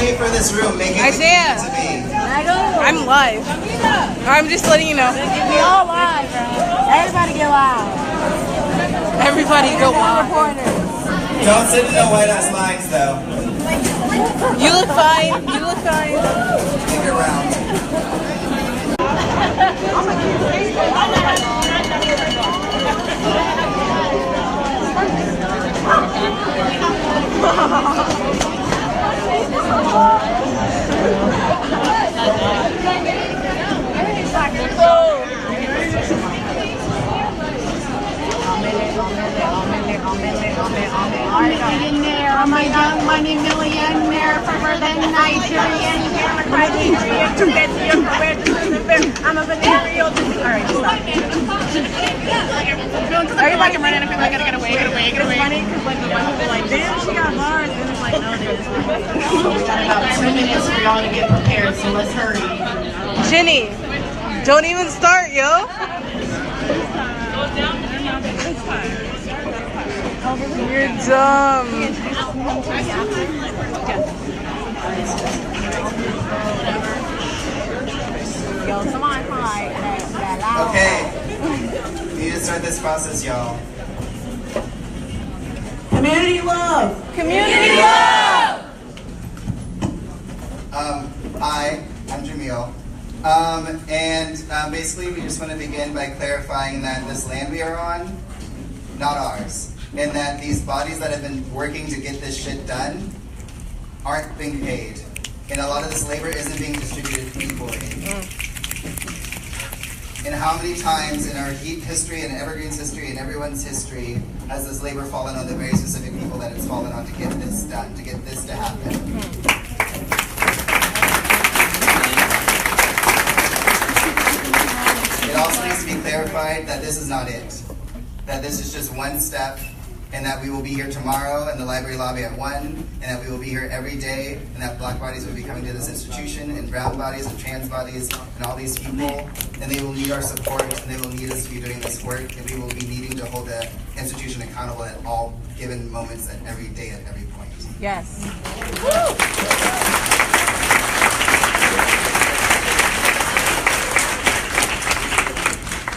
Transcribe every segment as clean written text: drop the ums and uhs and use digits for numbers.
pay for this room. Make it Isaiah, to me. I'm live. I'm just letting you know. We all live, bro. Everybody get live. Everybody go live. Don't sit in the white ass lines though. You look fine. You look fine. Take it around. I'm a young money millionaire from Nigerian. I'm a venereal disease. All right, stop. Everybody can run in and be like, get away. It's funny because like the one people like, damn, she got bars, and it's like, no, dude. We've got about 2 minutes for y'all to get prepared, so let's hurry. Jenny, don't even start, yo. You're dumb. Yo, come on, hi. Okay. We need to start this process, y'all. Community love. Community love. I'm Jamil. Basically we just want to begin by clarifying that this land we are on, not ours. And that these bodies that have been working to get this shit done aren't being paid. And a lot of this labor isn't being distributed equally. And how many times in our history and Evergreen's history and everyone's history has this labor fallen on the very specific people that it's fallen on to get this done, to get this to happen? It also needs to be clarified that this is not it. That this is just one step, and that we will be here tomorrow in the library lobby at 1, and that we will be here every day, and that black bodies will be coming to this institution, and brown bodies, and trans bodies, and all these people, and they will need our support, and they will need us to be doing this work, and we will be needing to hold the institution accountable at all given moments, at every day, at every point. Yes.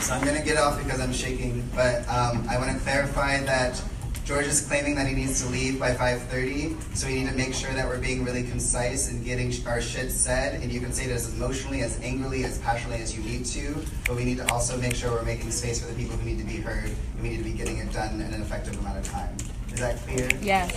So I'm going to get off because I'm shaking, but I want to clarify that George is claiming that he needs to leave by 5:30, so we need to make sure that we're being really concise and getting our shit said, and you can say this as emotionally, as angrily, as passionately as you need to, but we need to also make sure we're making space for the people who need to be heard, and we need to be getting it done in an effective amount of time. Is that clear? Yes.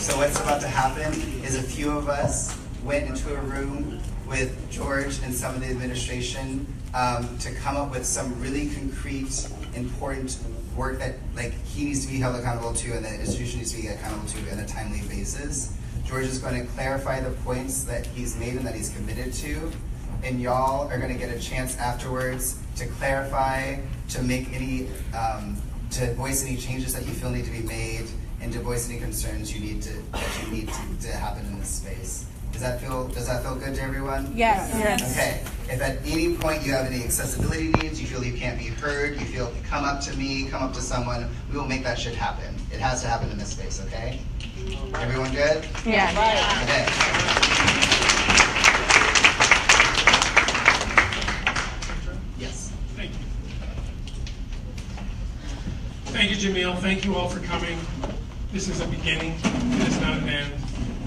So what's about to happen is a few of us went into a room with George and some of the administration to come up with some really concrete, important work that he needs to be held accountable to and the institution needs to be accountable to on a timely basis. George is going to clarify the points that he's made and that he's committed to, and y'all are going to get a chance afterwards to clarify, to make any, to voice any changes that you feel need to be made, and to voice any concerns that you need to happen in this space. Does that feel good to everyone? Yes. Yes. Okay. If at any point you have any accessibility needs, you feel you can't be heard, you feel come up to me, come up to someone, we will make that shit happen. It has to happen in this space, okay? Everyone good? Yeah. Okay. Yes. Thank you. Thank you, Jamil. Thank you all for coming. This is a beginning. It is not an end.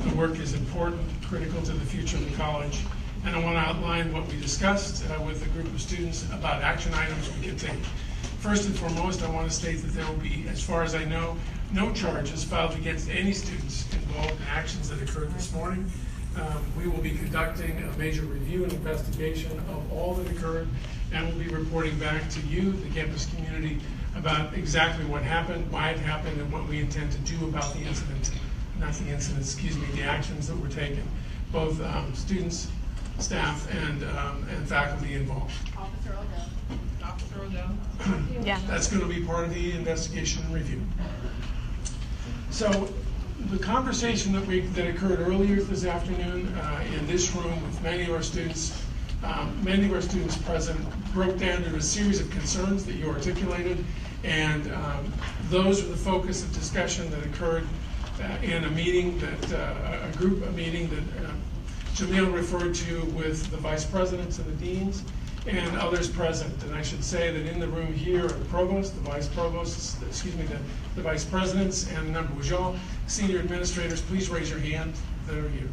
The work is important, critical to the future of the college. And I want to outline what we discussed with a group of students about action items we can take. First and foremost, I want to state that there will be, as far as I know, no charges filed against any students involved in actions that occurred this morning. We will be conducting a major review and investigation of all that occurred, and we'll be reporting back to you, the campus community, about exactly what happened, why it happened, and what we intend to do about the incident. Not the incident, excuse me, the actions that were taken. Both students, staff, and faculty involved. Officer Odell. Yeah. That's going to be part of the investigation and review. So the conversation that occurred earlier this afternoon in this room with many of our students present broke down into a series of concerns that you articulated, and those were the focus of discussion that occurred in a meeting that Jamil referred to with the vice presidents and the deans and others present. And I should say that in the room here are the provost, the vice provosts, the vice presidents, and number would y'all, senior administrators, please raise your hand that are here.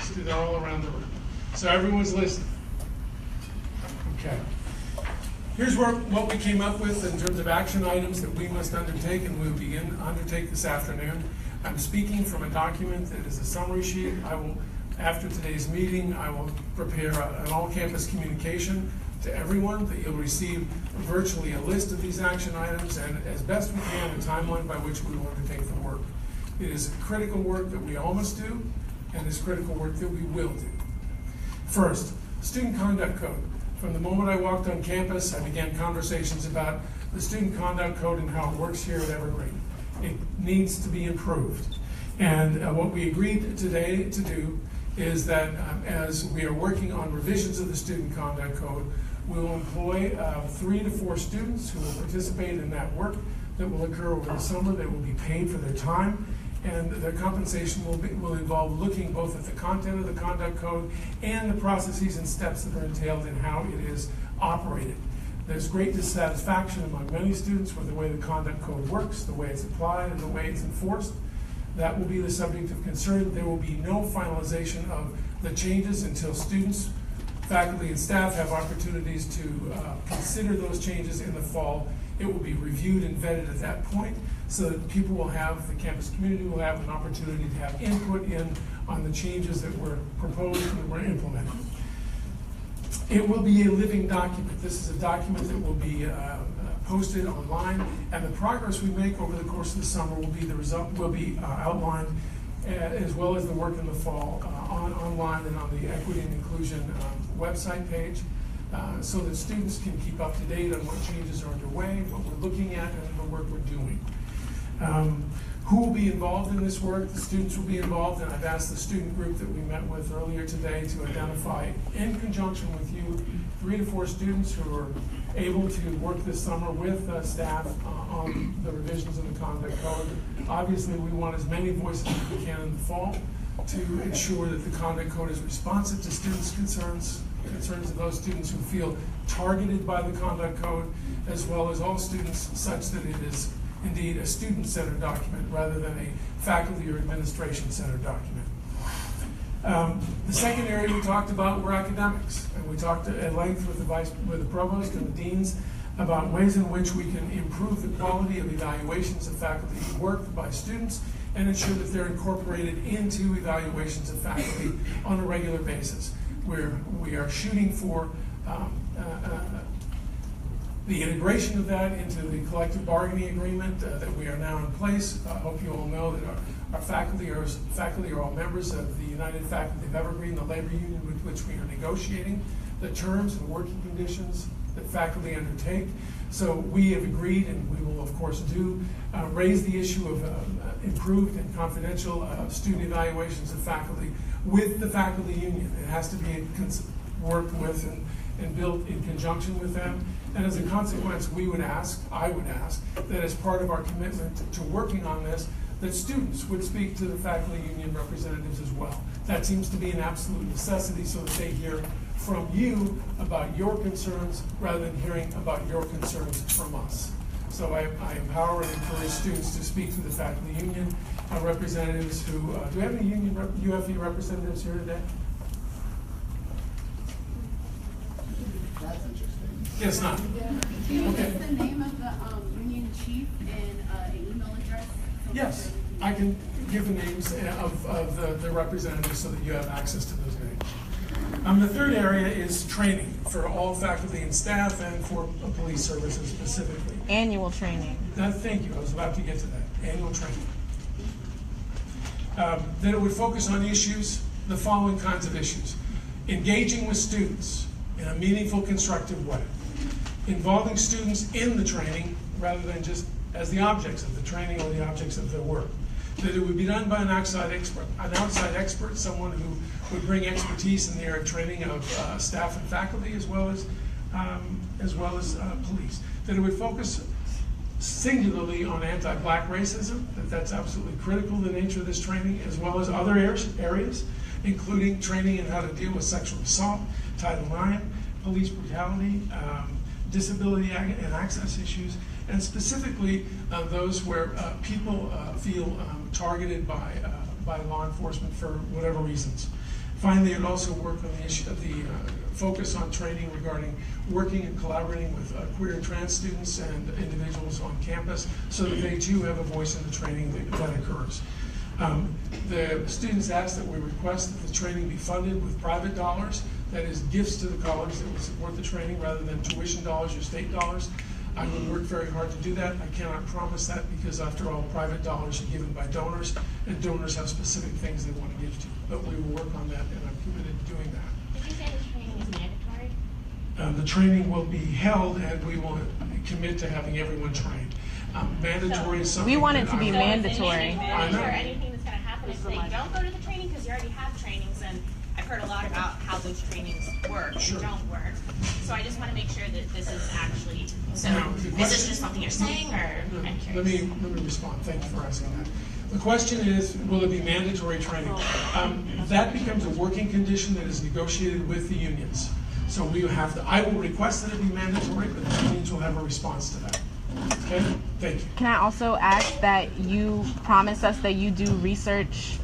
So they're all around the room. So everyone's listening. Okay. Here's what we came up with in terms of action items that we must undertake, and we will begin to undertake this afternoon. I'm speaking from a document that is a summary sheet. After today's meeting, I will prepare an all-campus communication to everyone that you'll receive virtually a list of these action items and, as best we can, a timeline by which we will undertake the work. It is critical work that we all must do, and it's critical work that we will do. First, Student Conduct Code. From the moment I walked on campus, I began conversations about the Student Conduct Code and how it works here at Evergreen. It needs to be improved. And what we agreed today to do is that as we are working on revisions of the Student Conduct Code, we will employ 3 to 4 students who will participate in that work that will occur over the summer. They will be paid for their time, and their compensation will involve looking both at the content of the Conduct Code and the processes and steps that are entailed in how it is operated. There's great dissatisfaction among many students with the way the Conduct Code works, the way it's applied, and the way it's enforced. That will be the subject of concern. There will be no finalization of the changes until students, faculty, and staff have opportunities to consider those changes in the fall. It will be reviewed and vetted at that point so that people will have, the campus community will have an opportunity to have input in on the changes that were proposed and were implemented. It will be a living document. This is a document that will be posted online, and the progress we make over the course of the summer will be outlined, as well as the work in the fall online and on the Equity and Inclusion website page, so that students can keep up to date on what changes are underway, what we're looking at, and the work we're doing. Who will be involved in this work? The students will be involved, and I've asked the student group that we met with earlier today to identify, in conjunction with you, 3 to 4 students who are able to work this summer with staff on the revisions of the Conduct Code. Obviously, we want as many voices as we can in the fall to ensure that the Conduct Code is responsive to students' concerns of those students who feel targeted by the Conduct Code, as well as all students, such that it is indeed a student-centered document rather than a faculty or administration-centered document. The second area we talked about were academics, and we talked at length with the provost and the deans about ways in which we can improve the quality of evaluations of faculty work by students and ensure that they're incorporated into evaluations of faculty on a regular basis. We are shooting for the integration of that into the collective bargaining agreement that we are now in place. I hope you all know that our faculty are all members of the United Faculty of Evergreen, the labor union with which we are negotiating the terms and working conditions that faculty undertake. So we have agreed, and we will of course raise the issue of improved and confidential student evaluations of faculty with the faculty union. It has to be worked with and built in conjunction with them. And as a consequence, I would ask, that as part of our commitment to working on this, that students would speak to the faculty union representatives as well. That seems to be an absolute necessity so that they hear from you about your concerns rather than hearing about your concerns from us. So I empower and encourage students to speak to the faculty union representatives who, do we have any union UFE representatives here today? That's interesting. Yes, not. Can you give the name of the union chief and an email address? Yes, I can give the names of the representatives so that you have access to those names. The third area is training for all faculty and staff and for police services specifically. Annual training. Thank you, I was about to get to that, annual training. Then it would focus on issues, the following kinds of issues. Engaging with students in a meaningful, constructive way. Involving students in the training rather than just as the objects of the training or the objects of their work. That it would be done by an outside expert, someone who would bring expertise in the area of training of staff and faculty as well as police. That it would focus singularly on anti-black racism, that's absolutely critical, the nature of this training, as well as other areas. including training in how to deal with sexual assault, Title IX, police brutality, disability and access issues, and specifically those where people feel targeted by law enforcement for whatever reasons. Finally, it also worked on the issue of the focus on training regarding working and collaborating with queer and trans students and individuals on campus so that they too have a voice in the training that occurs. The students asked that we request that the training be funded with private dollars, that is gifts to the college that would support the training rather than tuition dollars or state dollars. I would work very hard to do that. I cannot promise that because after all, private dollars are given by donors and donors have specific things they want to give to. But we will work on that and I'm committed to doing that. Did you say this training is mandatory? The training will be held and we will commit to having everyone trained. Mandatory is something We want it to be So mandatory. Is I know. there anything that's going to happen if they don't go to the training? Because you already have trainings, and I've heard a lot about how those trainings work Sure. and don't work. So I just want to make sure that this is actually, so No, the is question- this just something you're saying, or I'm curious? Let me respond. Thank you for asking that. The question is, will it be mandatory training? That becomes a working condition that is negotiated with the unions. So we have to, I will request that it be mandatory, but the unions will have a response to that. Okay? Thank you. Can I also ask that you promise us that you do research?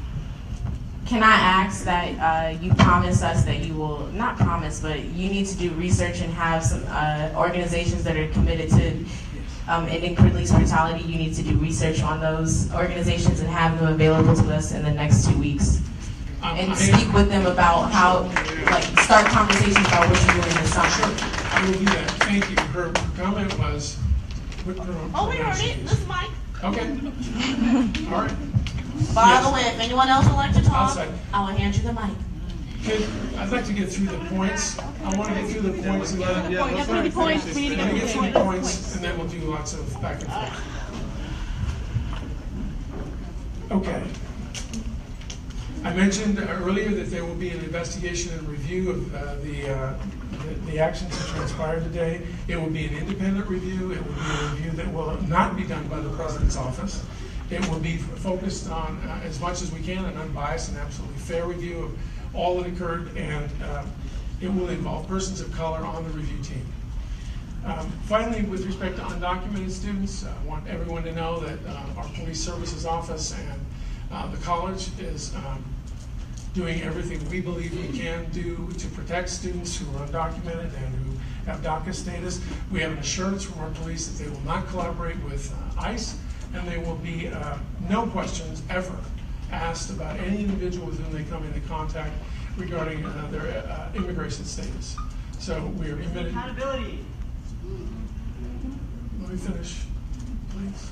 Can I ask that you promise us that you will, not promise, but you need to do research and have some organizations that are committed to ending police brutality. You need to do research on those organizations and have them available to us in the next 2 weeks. And speak with them about how, like, start conversations about what you're doing this summer. Sure. I will do that. Thank you. Her comment was, what Oh, we heard it. This is Mike. Okay. All right. By Yes. the way, if anyone else would like to talk, Outside. I will hand you the mic. Okay, I'd like to get through the points. I want to get through the points again. We need points. We need to Let me get get through the points, and then we'll do lots of back and forth. Okay. I mentioned earlier that there will be an investigation and review of the actions that transpired today. It will be an independent review. It will be a review that will not be done by the President's office. It will be focused on, as much as we can, an unbiased and absolutely fair review of all that occurred, and it will involve persons of color on the review team. Finally, with respect to undocumented students, I want everyone to know that our police services office and the college is doing everything we believe we can do to protect students who are undocumented and who have DACA status. We have an assurance from our police that they will not collaborate with ICE, and there will be no questions ever asked about any individual with whom they come into contact regarding their immigration status. So we are committed. Accountability. Let me finish, please.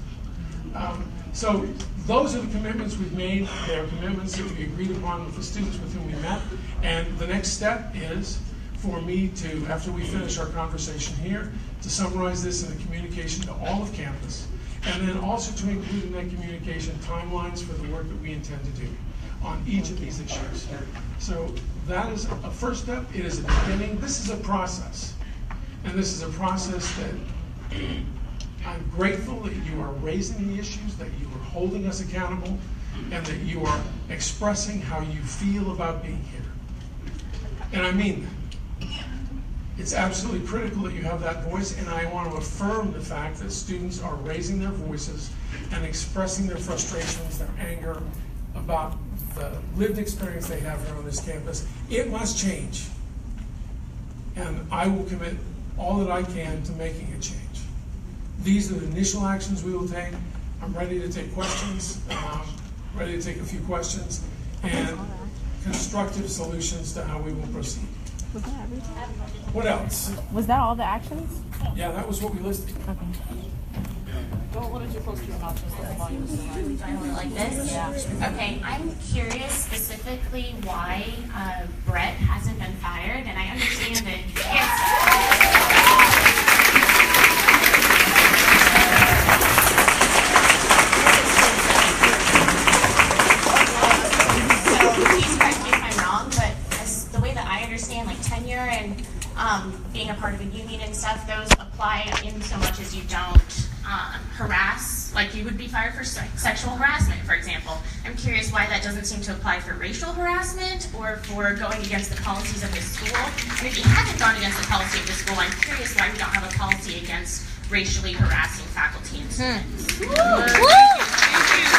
So those are the commitments we've made. They are commitments that we agreed upon with the students with whom we met. And the next step is for me to, after we finish our conversation here, to summarize this in a communication to all of campus, and then also to include in that communication timelines for the work that we intend to do on each of these issues. So that is a first step. It is a beginning. This is a process. And this is a process that I'm grateful that you are raising the issues, that you are holding us accountable, and that you are expressing how you feel about being here. And I mean that. It's absolutely critical that you have that voice, and I want to affirm the fact that students are raising their voices and expressing their frustrations, their anger about the lived experience they have here on this campus. It must change. And I will commit all that I can to making it change. These are the initial actions we will take. I'm ready to take questions, ready to take a few questions, and constructive solutions to how we will proceed. Was that everything? What else? Was that all the actions? Yeah, that was what we listed. What did you post to your mouth just while you were Do I hold it like this? Yeah. Okay, I'm curious specifically why Brett hasn't been fired, and I understand that so please correct me if I'm wrong, but as the way that I understand, like tenure and being a part of a union and stuff, those apply in so much as you don't harass like you would be fired for sexual harassment, for example. I'm curious why that doesn't seem to apply for racial harassment or for going against the policies of the school. And if you haven't gone against the policy of the school, I'm curious why we don't have a policy against racially harassing faculty and students. Thank you.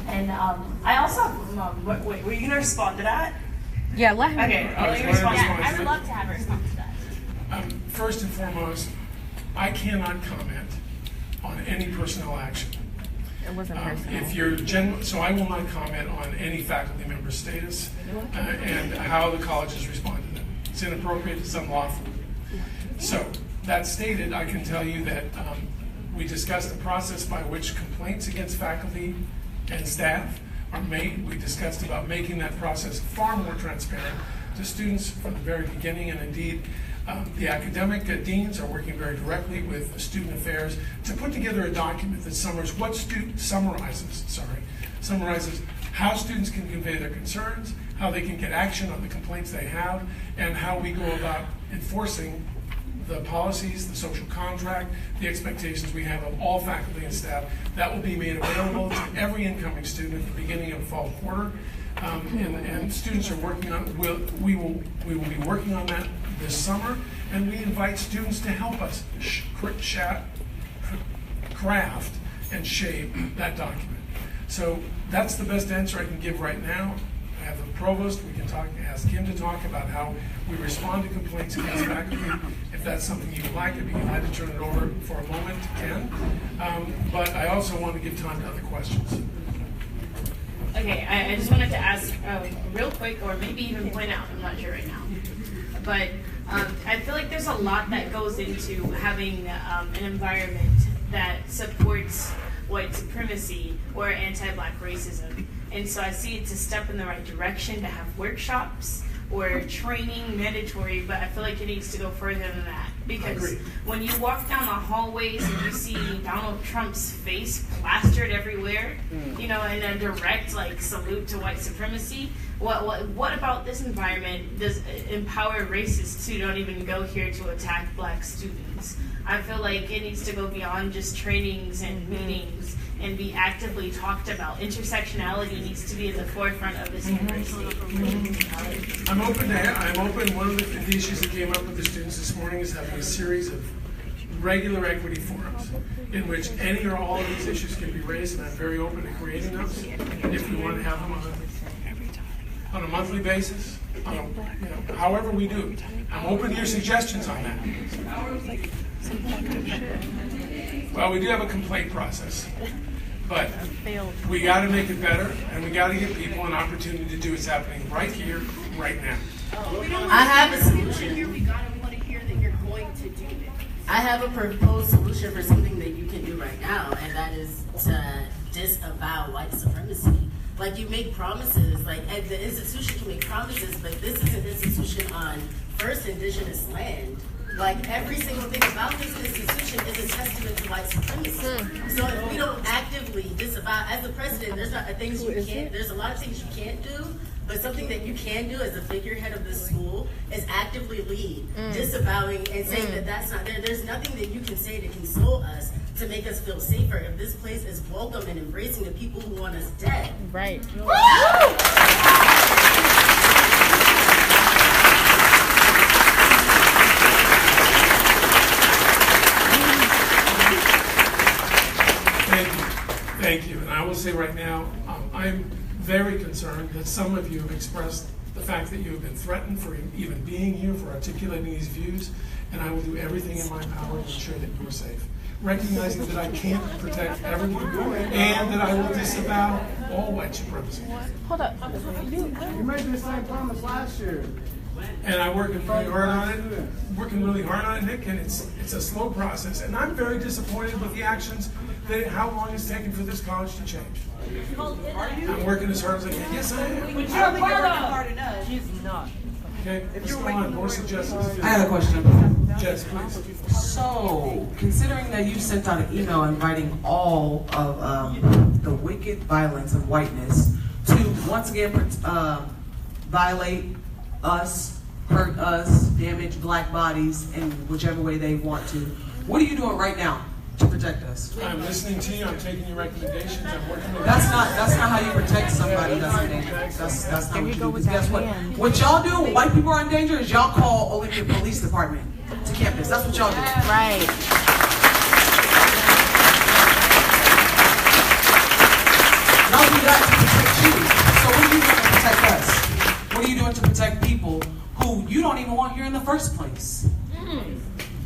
And I also, wait, were you going to respond to that? Yeah, let him. Okay, I'll let you respond. Yeah, I would love to have a response to that. First and foremost, I cannot comment on any personnel action. It wasn't personal. If you're so I will not comment on any faculty member status and how the college has responded to them. It's inappropriate, it's unlawful. So, that stated, I can tell you that we discussed the process by which complaints against faculty and staff are made. We discussed about making that process far more transparent to students from the very beginning, and indeed, the academic deans are working very directly with student affairs to put together a document that summarizes how students can convey their concerns, how they can get action on the complaints they have, and how we go about enforcing the policies, the social contract, the expectations we have of all faculty and staff. That will be made available to every incoming student at the beginning of the fall quarter. And students are working on, we will be working on that this summer, and we invite students to help us craft and shape that document. So that's the best answer I can give right now. I have the provost, we can ask him to talk about how we respond to complaints against faculty. If that's something you would like, I'd be glad to turn it over for a moment to Ken. But I also want to give time to other questions. Okay, I just wanted to ask real quick, or maybe even point out, I'm not sure right now, but I feel like there's a lot that goes into having an environment that supports white supremacy or anti-black racism. And so I see it's a step in the right direction to have workshops or training mandatory, but I feel like it needs to go further than that. Because when you walk down the hallways and you see Donald Trump's face plastered everywhere, you know, in a direct salute to white supremacy, what about this environment does empower racists who don't even go here to attack black students? I feel like it needs to go beyond just trainings and meetings and be actively talked about. Intersectionality needs to be at the forefront of this university. I'm open. One of the issues that came up with the students this morning is having a series of regular equity forums in which any or all of these issues can be raised, and I'm very open to creating those if we want to have them on a monthly basis, however we do it. I'm open to your suggestions on that. Well, we do have a complaint process, but we got to make it better, and we got to give people an opportunity to do what's happening right here, right now. I have a solution here. We want to hear that you're going to do it. I have a proposed solution for something that you can do right now, and that is to disavow white supremacy. Like, you make promises, and the institution can make promises, but this is an institution on first indigenous land. Like, every single thing about this institution is a testament to white supremacy. So if we don't actively disavow, as the president, there's a lot of things you can't do, but something that you can do as a figurehead of this school is actively lead, disavowing and saying that that's not there. There's nothing that you can say to console us, to make us feel safer, if this place is welcome and embracing the people who want us dead. Right. Thank you. And I will say right now, I'm very concerned that some of you have expressed the fact that you have been threatened for even being here, for articulating these views, and I will do everything in my power to ensure that you are safe. Recognizing that I can't protect everyone, and that I will disavow all white supremacy. Hold up. You made the same promise last year. And I'm working really hard on it, Nick, and it's a slow process. And I'm very disappointed with the actions, how long it's taken for this college to change. I'm working as hard as I can. Yes, I am. I don't think you're working hard enough. He's not. Okay, let's go on. More suggestions. I have a question. Jess, please. So, considering that you sent out an email inviting all of the wicked violence of whiteness to once again violate us, hurt us, damage black bodies in whichever way they want to. What are you doing right now to protect us? I'm listening to you. I'm taking your recommendations. I'm working with That's not how you protect somebody that's in danger. That's not what you do. Because guess what? What y'all do when white people are in danger is y'all call Olympia Police Department to campus. That's what y'all do. Right. Y'all do that to protect you. So what are you doing to protect us? What are you doing to protect people who you don't even want here in the first place?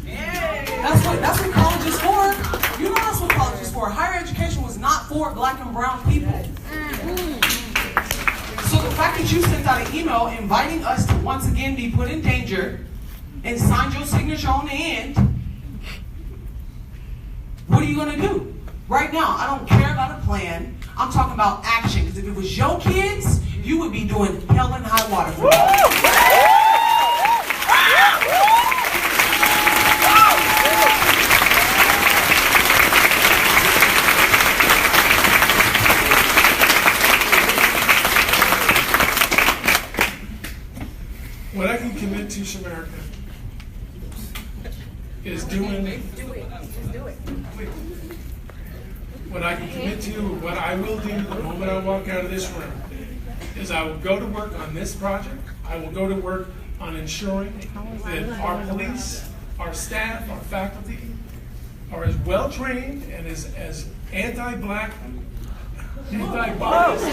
That's what college is for. You know that's what college is for. Higher education was not for black and brown people. So the fact that you sent out an email inviting us to once again be put in danger and signed your signature on the end, what are you going to do? Right now, I don't care about a plan. I'm talking about action. Because if it was your kids, you would be doing hell and high water for them. What I can commit to Shamerica is doing. What I can commit to, what I will do the moment I walk out of this room, is I will go to work on this project. I will go to work on ensuring that our police, our staff, our faculty are as well trained and as anti-black, anti-biased.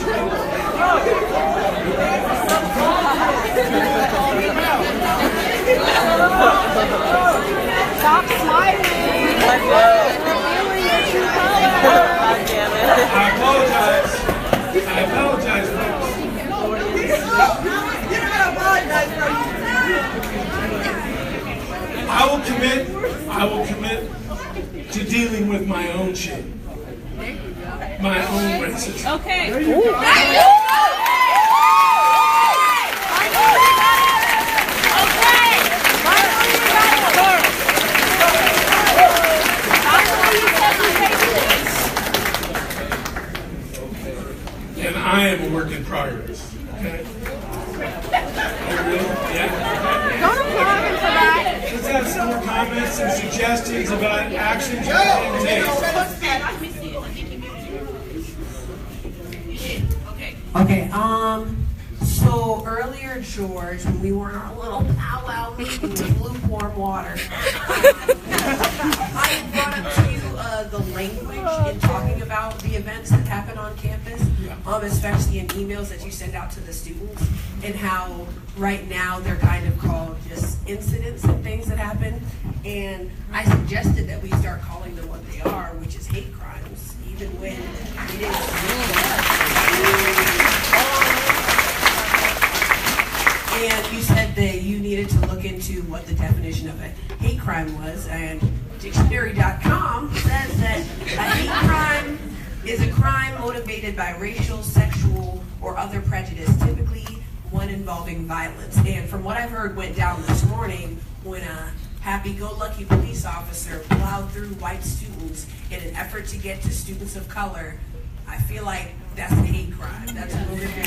Stop smiling. I apologize. I apologize, folks. I will commit to dealing with my own shit. My own racism. Okay. And I am a work in progress. Okay? Yeah. Let's have some more comments and suggestions about actions you can take. Okay, so earlier, George, when we were in our little powwow meeting with lukewarm water, I had brought up to you the language in talking about the events that happen on campus, especially in emails that you send out to the students, and how right now they're kind of called just incidents and things that happen. And I suggested that we start calling them what they are, which is hate crimes, even when it is. And you said that you needed to look into what the definition of a hate crime was, and dictionary.com says that a hate crime is a crime motivated by racial, sexual, or other prejudice, typically one involving violence. And from what I've heard went down this morning when a happy-go-lucky police officer plowed through white students in an effort to get to students of color, I feel like that's a hate crime. That's motivated.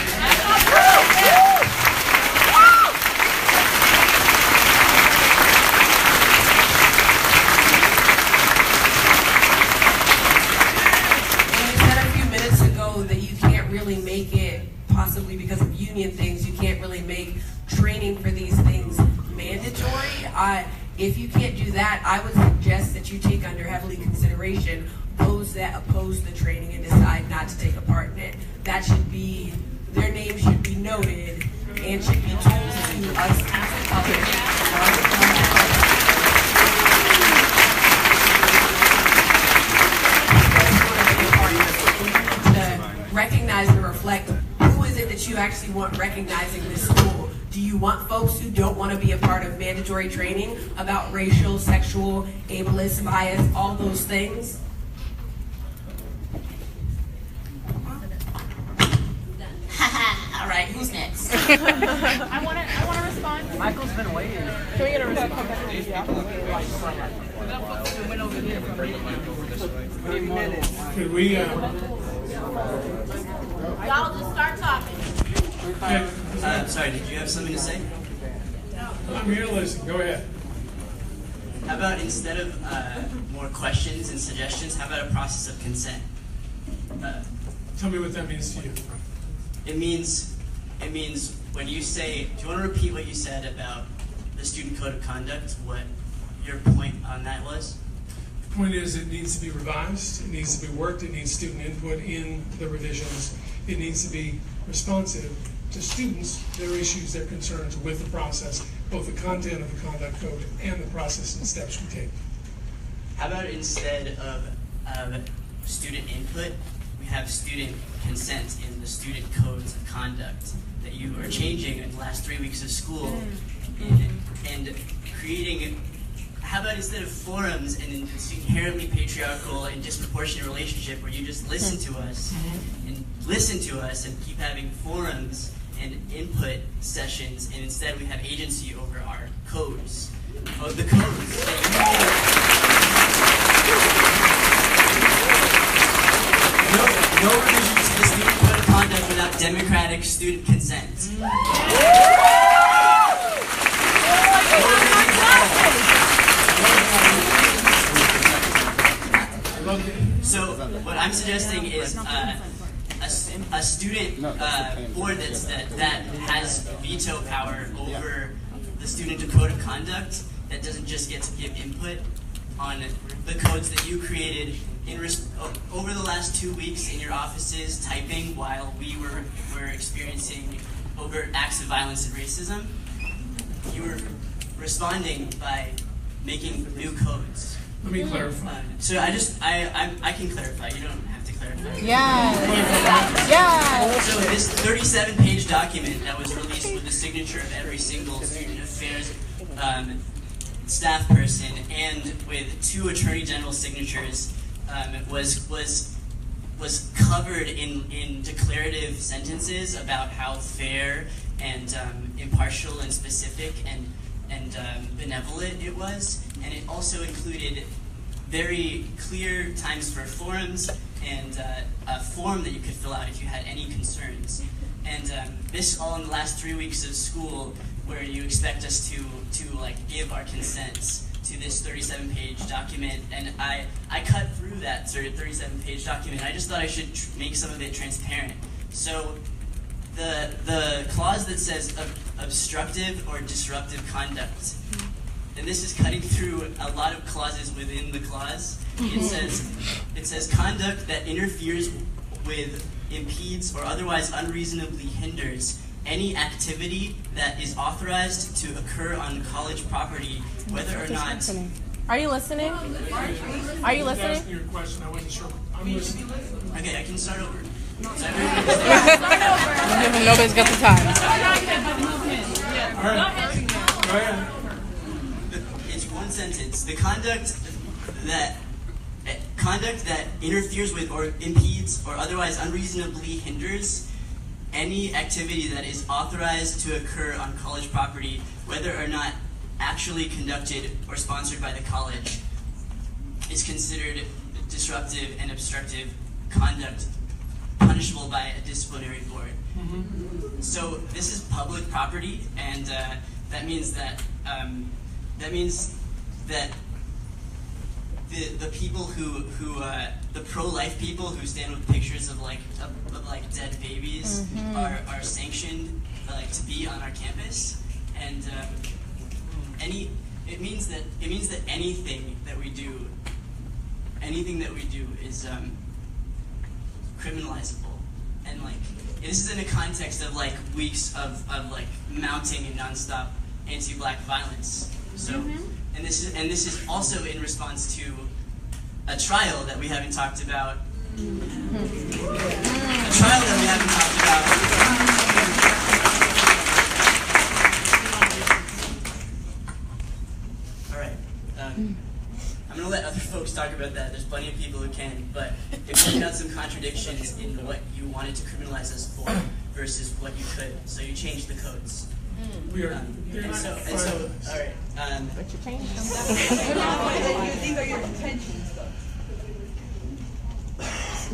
Make it, possibly because of union things, you can't really make training for these things mandatory. If you can't do that, I would suggest that you take under heavily consideration those that oppose the training and decide not to take a part in it. That should be, their name should be noted and should be told to us as the public. Recognize and reflect, who is it that you actually want recognizing this school? Do you want folks who don't want to be a part of mandatory training about racial, sexual, ableist, bias, all those things? All right, who's next? I want to respond. Michael's been waiting. Can we get a response? Could we, Y'all just start talking. Sorry, did you have something to say? I'm here to listen. Go ahead. How about instead of more questions and suggestions, how about a process of consent? Tell me what that means to you. It means when you say, do you want to repeat what you said about the student code of conduct, what your point on that was? The point is it needs to be revised, it needs to be worked, it needs student input in the revisions, it needs to be responsive to students, their issues, their concerns with the process, both the content of the conduct code and the process and steps we take. How about instead of student input, we have student consent in the student codes of conduct that you are changing in the last 3 weeks of school and creating. How about instead of forums and this inherently patriarchal and disproportionate relationship where you just listen to us and keep having forums and input sessions, and instead we have agency over our codes, the codes no revision to the student code of conduct without democratic student consent. So what I'm suggesting is a student board that has veto power over the student code of conduct, that doesn't just get to give input on the codes that you created over the last 2 weeks in your offices typing while we were experiencing overt acts of violence and racism. You were responding by making new codes. Let me clarify. So I can clarify. You don't have to clarify. Yes. So this 37-page document that was released with the signature of every single student affairs staff person and with 2 attorney general signatures was covered in declarative sentences about how fair and impartial and specific and benevolent it was, and it also included very clear times for forums and a form that you could fill out if you had any concerns. And this all in the last 3 weeks of school, where you expect us to like give our consents to this 37-page document, and I cut through that 37-page document. I just thought I should make some of it transparent. So the clause that says obstructive or disruptive conduct, and this is cutting through a lot of clauses within the clause. It says conduct that interferes with, impedes, or otherwise unreasonably hinders any activity that is authorized to occur on college property, whether or not. Are you listening? Are you listening? Asking your question, I wasn't sure. I'm listening. Okay, I can start over. Nobody's got the time. All right. Go ahead. It's one sentence. The conduct that interferes with or impedes or otherwise unreasonably hinders any activity that is authorized to occur on college property, whether or not actually conducted or sponsored by the college, is considered disruptive and obstructive conduct punishable by a disciplinary board. Mm-hmm. So this is public property, and that means that the people who the pro-life people who stand with pictures of dead babies are sanctioned to be on our campus, and it means that anything that we do is criminalizable, and this is in a context of weeks of mounting and nonstop anti-black violence. So, and this is also in response to a trial that we haven't talked about. All right. I'm going to let other folks talk about that. There's plenty of people who can, but it pointed out some contradictions in what you wanted to criminalize us for versus what you could. So you changed the codes. We are. And so, all right. But you changed them. These are your intentions, though.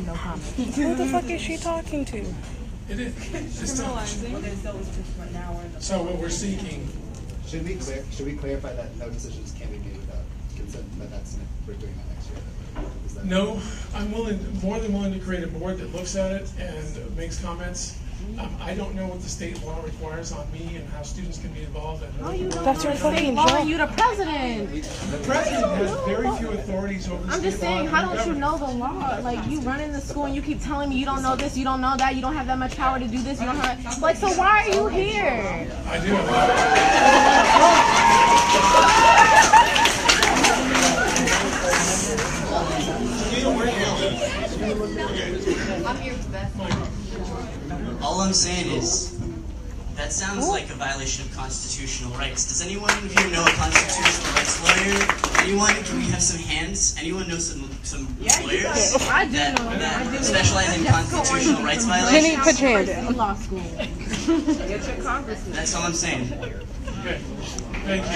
No comment. Who the fuck is she talking to? It is. It's still. So what we're seeking. Should we clarify that no decisions can be made without consent? But we're doing that next year. No, I'm more than willing to create a board that looks at it and makes comments. I don't know what the state law requires on me and how students can be involved. That's your state law. You the president. The president has very few authorities over the I'm just saying, how don't you know the law? Like, you run in the school and you keep telling me you don't know this, you don't know that, you don't have that much power to do this, you don't have... Like, so why are you here? I do. I'm here for that. All I'm saying is, that sounds like a violation of constitutional rights. Does anyone here know a constitutional rights lawyer? Anyone? Can we have some hands? Anyone know some lawyers I do that know. specialize in constitutional rights violations? Jenny, put your hand down. Law school. Get your congressman. That's all I'm saying. Okay. Thank you.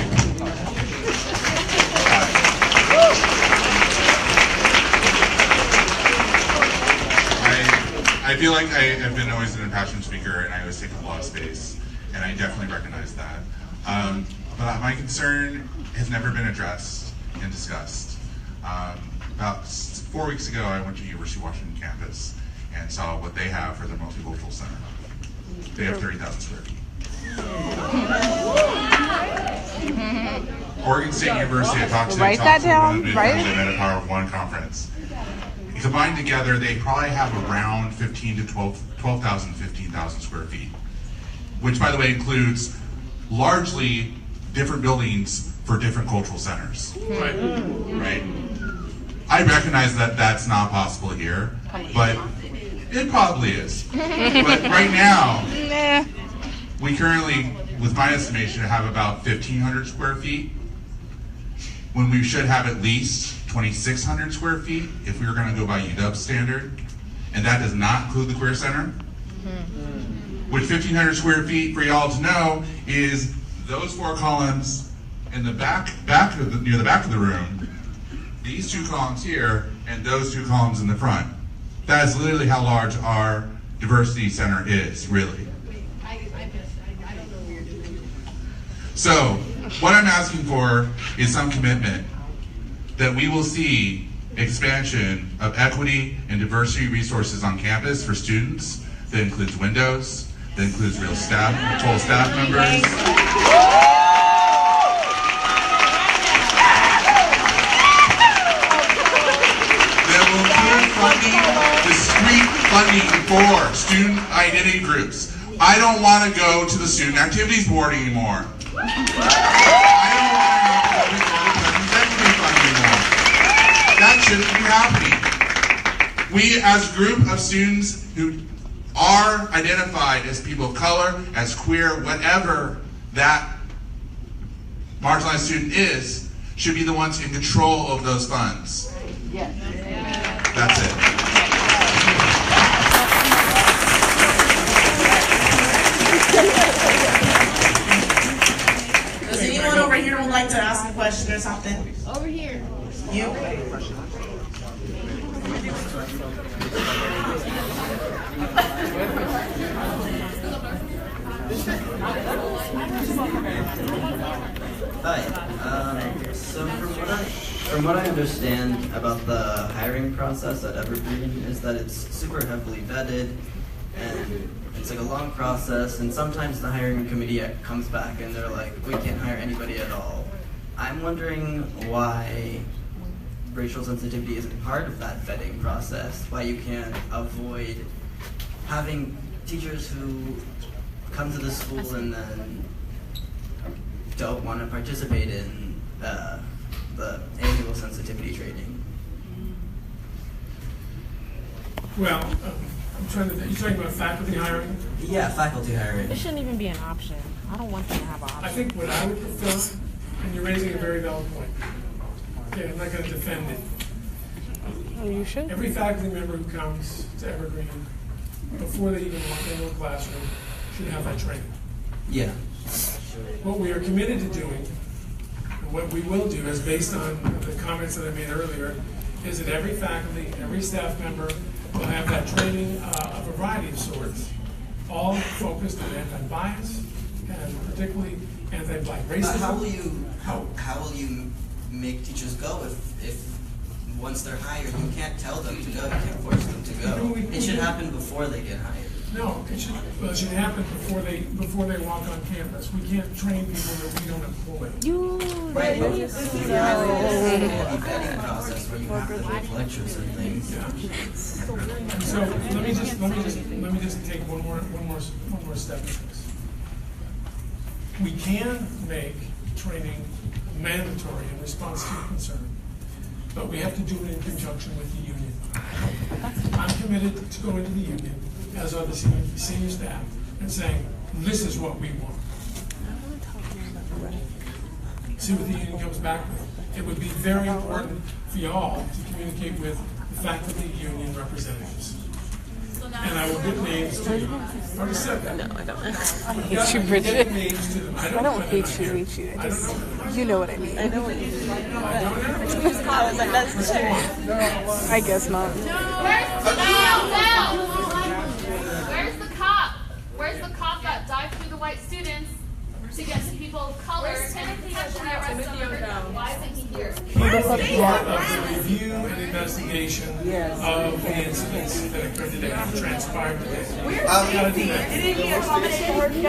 I feel like I have been always an impassioned speaker, and I always take up a lot of space, and I definitely recognize that. But my concern has never been addressed and discussed. About 4 weeks ago, I went to University of Washington campus and saw what they have for their multicultural center. They have 30,000 square feet. Oregon State University, I talked to one of the at a Power of One conference. Combined together, they probably have around 15,000 to 12,000, 15,000 square feet, which, by the way, includes largely different buildings for different cultural centers. Right? I recognize that that's not possible here, but it probably is. But right now, we currently, with my estimation, have about 1,500 square feet, when we should have at least 2,600 square feet if we were going to go by UW standard, and that does not include the Queer Center. Which 1,500 square feet, for y'all to know, is those 4 columns in the near the back of the room, these 2 columns here, and those 2 columns in the front. That is literally how large our diversity center is, really. I don't know where you're doing. So, what I'm asking for is some commitment that we will see expansion of equity and diversity resources on campus for students that includes windows, that includes real staff, full staff members. That will include funding, discrete funding for student identity groups. I don't want to go to the student activities board anymore. That shouldn't be happening. We, as a group of students who are identified as people of color, as queer, whatever that marginalized student is, should be the ones in control of those funds. Yes. That's it. Does anyone over here would like to ask a question or something? Over here. You? Hi. So from what I understand about the hiring process at Evergreen is that it's super heavily vetted, and it's like a long process, and sometimes the hiring committee comes back and they're like, we can't hire anybody at all. I'm wondering why racial sensitivity isn't part of that vetting process, why you can't avoid having teachers who come to the school and then don't want to participate in the annual sensitivity training. Well, I'm trying to think. You're talking about faculty hiring? Yeah, faculty hiring. It shouldn't even be an option. I don't want them to have an option. I think what I would prefer, and you're raising a very valid point. Okay, I'm not going to defend it. Oh, you should. Every faculty member who comes to Evergreen, before they even walk into a classroom, should have that training. Yeah. What we are committed to doing, and what we will do, is based on the comments that I made earlier, is that every faculty, every staff member will have that training of a variety of sorts. all focused on anti-bias and particularly anti-black racism. How will you make teachers go if once they're hired, you can't tell them to go, you can't force them to go. It should happen before they get hired. No, it should happen before they walk on campus. We can't train people that we don't employ. Right, but this is a vetting process where you have to make lectures and things. Yeah. And so let me just take one more step in this. We can make training mandatory in response to your concern, but we have to do it in conjunction with the union. I'm committed to going to the union, as are the senior staff, and saying, this is what we want. See what the union comes back with. It would be very important for y'all to communicate with the faculty union representatives. And I will get names to you. I already said that. No, I don't. I hate you, Bridget. I don't hate you. I just, you know what I mean. I know what you mean. I was like, that's fair. I guess not. Where's the cop? Where's the cop that dived through the white students to get to people of color and potentially arrest them? Why isn't he here? He was part of the review and investigation of the incidents that occurred today, that transpired today.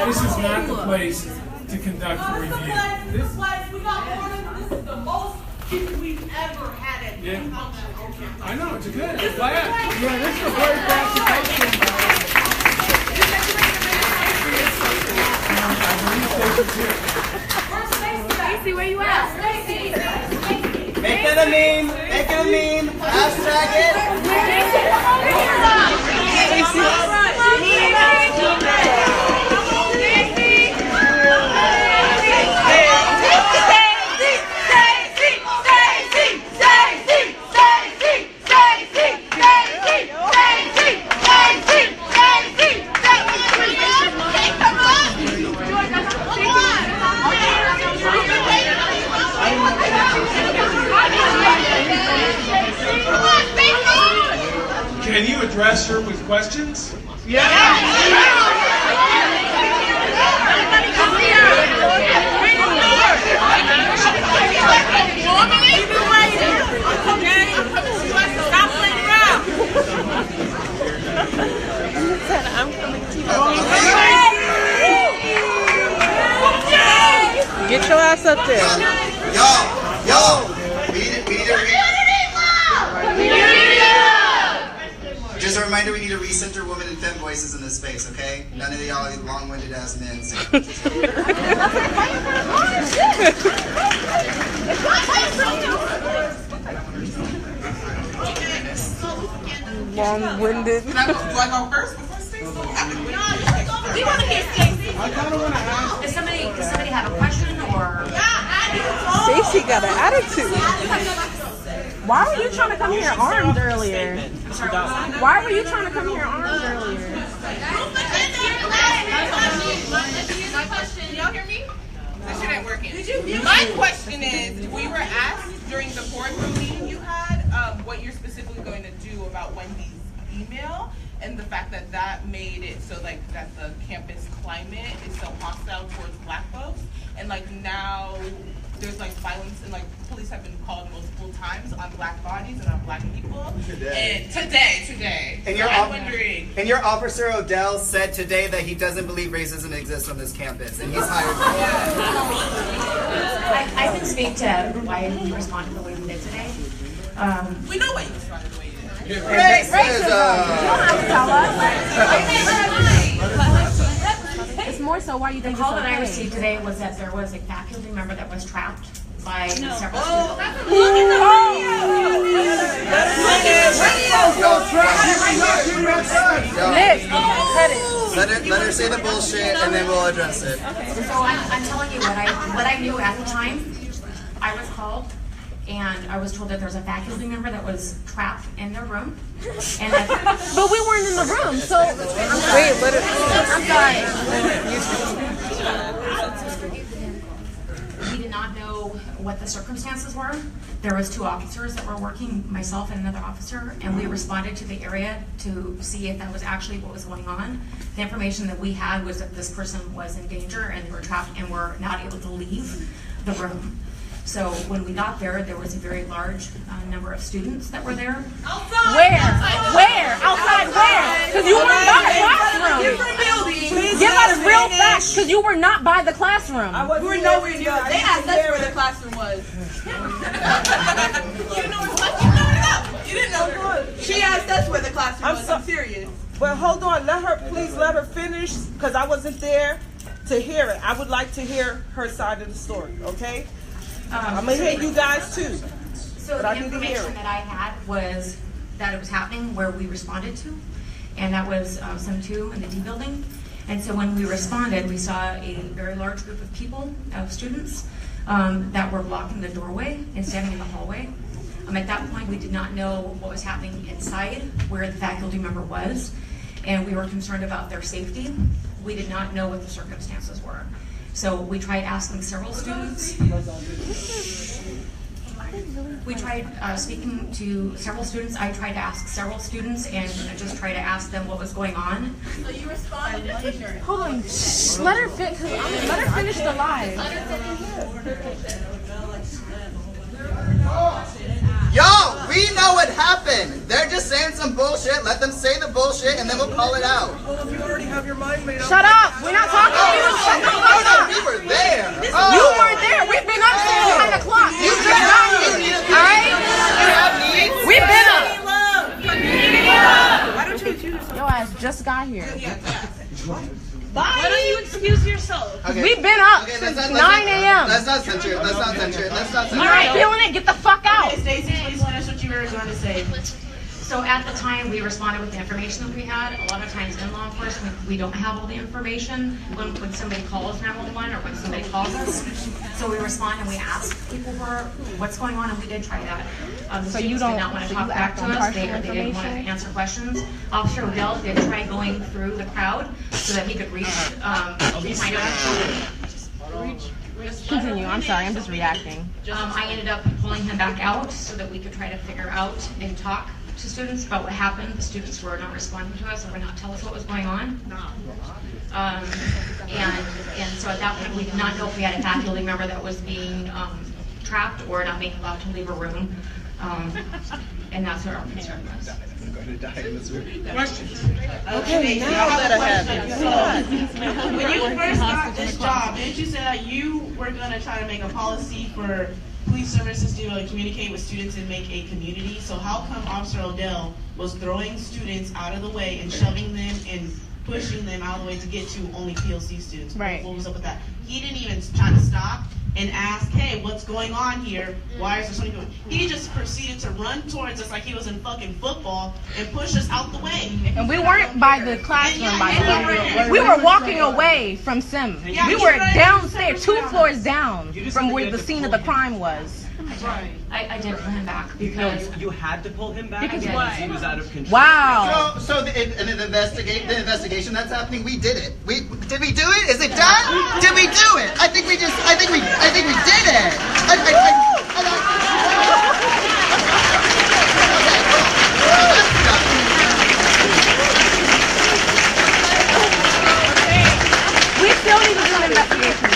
This is not the place to conduct a review. This place, we got more than this is the most people we've ever had at I know, it's a good. It's glad. Yeah, this is a very fast production. Stacy, where you at? Make it a meme. Make it a meme. Hashtag it. Can you address her with questions? Yeah. I'm coming to you. Get your ass up there. Yo, we need just a reminder, we need to recenter women and femme voices in this space, okay? None of y'all long-winded ass men. Long-winded. Can I go first before Stacey? We want to hear Stacey. I kind of want to ask. Does somebody have a question or? Stacey got an attitude. Why were you trying to come here armed earlier? Why were you trying to come here armed earlier? My question, y'all hear me? This shit ain't working. My question is, we were asked during the boardroom meeting you had, what you're specifically going to do about Wendy's email and the fact that that made it so like that the campus climate is so hostile towards black folks, and like now there's like violence and like police have been called multiple times on black bodies and on black people. Today. And so I'm wondering. And your officer Odell said today that he doesn't believe racism exists on this campus, and he's hired. I can speak to why you responded the way you did today. We know why you responded the way you did. Racism. You don't have to tell us. It's more so why you think The call it's that I okay. received today was that there was a faculty member that was trapped by several students. Let her say the bullshit, and then we'll address it. So I'm telling you what I knew at the time. I was called, and I was told that there's a faculty member that was trapped in their room. And but we weren't in the room, so wait, let it. I'm sorry. not know what the circumstances were. There was 2 officers that were working, myself and another officer, and we responded to the area to see if that was actually what was going on. The information that we had was that this person was in danger and they were trapped and were not able to leave the room. So when we got there, there was a very large number of students that were there. Outside! Where? Outside where? Because you were not by the classroom. Give us real facts, because you were not by the classroom. You were nowhere near. They asked us where the classroom was. You didn't know where the classroom was. You didn't know. She asked us where the classroom was. I'm serious. But hold on, please let her finish, because I wasn't there to hear it. I would like to hear her side of the story, okay? I'm going to hear you guys too. So the information that I had was that it was happening where we responded to, and that was some 2 in the D building. And so when we responded, we saw a very large group of people, of students, that were blocking the doorway and standing in the hallway. At that point, we did not know what was happening inside, where the faculty member was, and we were concerned about their safety. We did not know what the circumstances were. So we tried asking several students. We tried speaking to several students. I tried to ask several students and just try to ask them what was going on. So you responded. Hold on. Let her finish the live. Yo, we know what happened. They're just saying some bullshit. Let them say the bullshit, and then we'll call it out. Well, if you already have your mind made up. Shut up. We're not talking to you. Shut the fuck up. We were there. You weren't there. We've been up since 9 o'clock. You just got here. All right? We've been up. Why don't you choose? Your ass just got here. Why don't you excuse yourself? Okay. We've been up since 9 a.m. Let's not censure. Let's not censure. Let's not censure. All right, feeling it. Get the fuck out. Okay, Stacey, please finish what you were going to say. So at the time, we responded with the information that we had. A lot of times in law enforcement, we don't have all the information when somebody calls 911 or when somebody calls us. So we respond and we ask people for what's going on, and we did try that. The So you students don't did not want to so talk you back act to on us. They partial didn't want to information? answer questions. Officer Odell did try going through the crowd so that he could reach, find out. Continue. I'm sorry. I'm just reacting. I ended up pulling him back out so that we could try to figure out and talk to students about what happened. The students were not responding to us or would not tell us what was going on. And so at that point, we did not know if we had a faculty member that was being trapped or not being allowed to leave a room. And that's what our concern was. I'm going to die in this room. Questions? Okay, now let her have it. When you first got this job, didn't you say that you were going to try to make a policy for police services to communicate with students and make a community? So how come Officer Odell was throwing students out of the way and shoving them and pushing them out of the way to get to only PLC students? Right. What was up with that? He didn't even try to stop and ask, hey, what's going on here? Why is there so many people? He just proceeded to run towards us like he was in fucking football and push us out the way. And we weren't by the classroom, by the way. We were walking away from Sim. Yeah, We were downstairs, 2 floors down from where the scene of the crime was. I did pull him back because you had to pull him back because he was out of control. Wow. So the investigation that's happening, we did it. Did we do it? Is it done? Did we do it? I think we did it. We still need to do an investigation.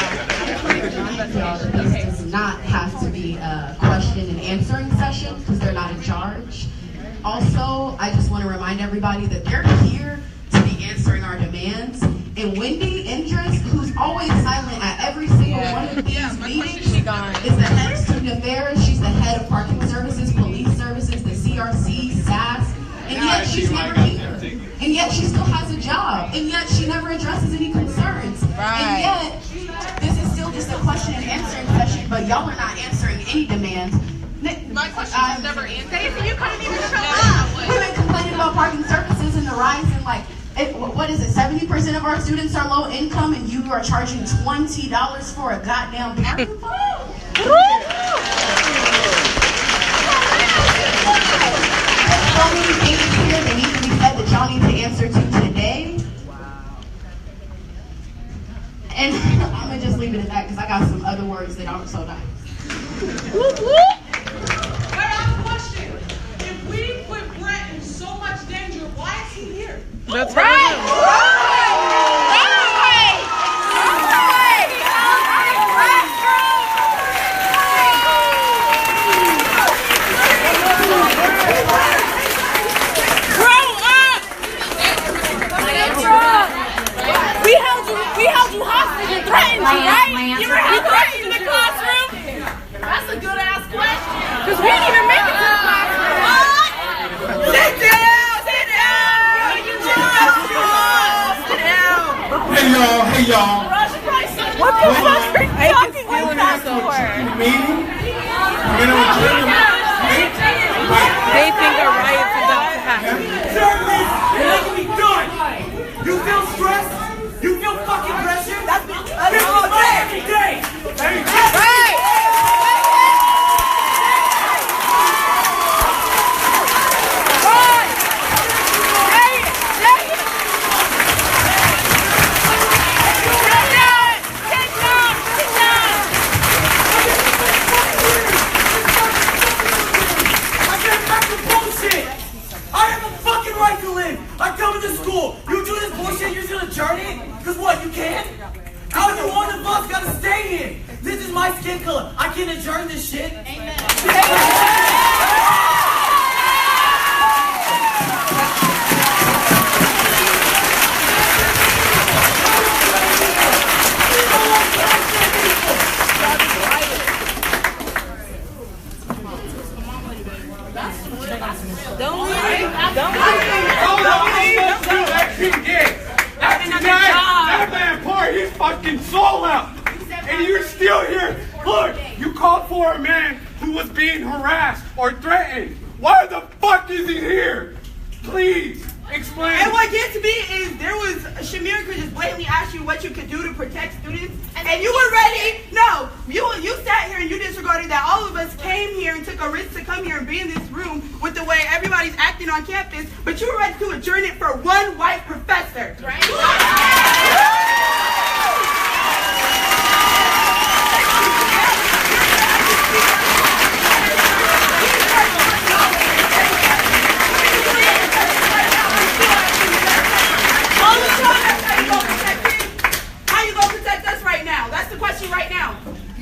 This does not have to be a question and answering session because they're not in charge. Also, I just want to remind everybody that they're here to be answering our demands. And Wendy Indris, who's always silent at every single one of these meetings, is the head of student affairs. She's the head of parking services, police services, the CRC, SAS, and yet she's never here. And yet she still has a job. And yet she never addresses any concerns. And yet this is still just a question and answering session, but y'all are not answering any demands. My question was never answered. You couldn't even show up. We've been complaining about parking services and the rise in what is it, 70% of our students are low income and you are charging $20 for a goddamn parking fine? There's so many things here that need to be said that y'all need to answer to today. And I'm going to just leave it at that because I got some other words that look so nice. Whoop, whoop. But I have a question. If we put Brett in so much danger, why is he here? That's right. We held you hostage and threatened you, right? You were threatened in the classroom? That's a good ass question. Because we didn't even make it to the classroom. What? Sit down! Sit down! Sit down! Hey y'all. What the fuck are you talking like that for? Meeting? They think a riot's about to happen. Journalists, you're not gonna be done. You feel stressed? You feel fucking pressure? That's all day, every day. Hey! I come to school. You do this bullshit, you're just gonna adjourn it? Cause what, you can't? How you one of us gotta stay here? This is my skin color. I can't adjourn this shit. Amen. Don't leave. That man poured his fucking soul out, and you're still here. Look, you called for a man who was being harassed or threatened. Why the fuck is he here? Please explain. And what gets me is there was Shamir could just blatantly ask you what you could do to protect students, and you were ready. No, you sat here and you disregarded that all of us came here and took a risk to come here and be in this room with the way everybody's acting on campus, but you were ready to adjourn it for one white professor. Right?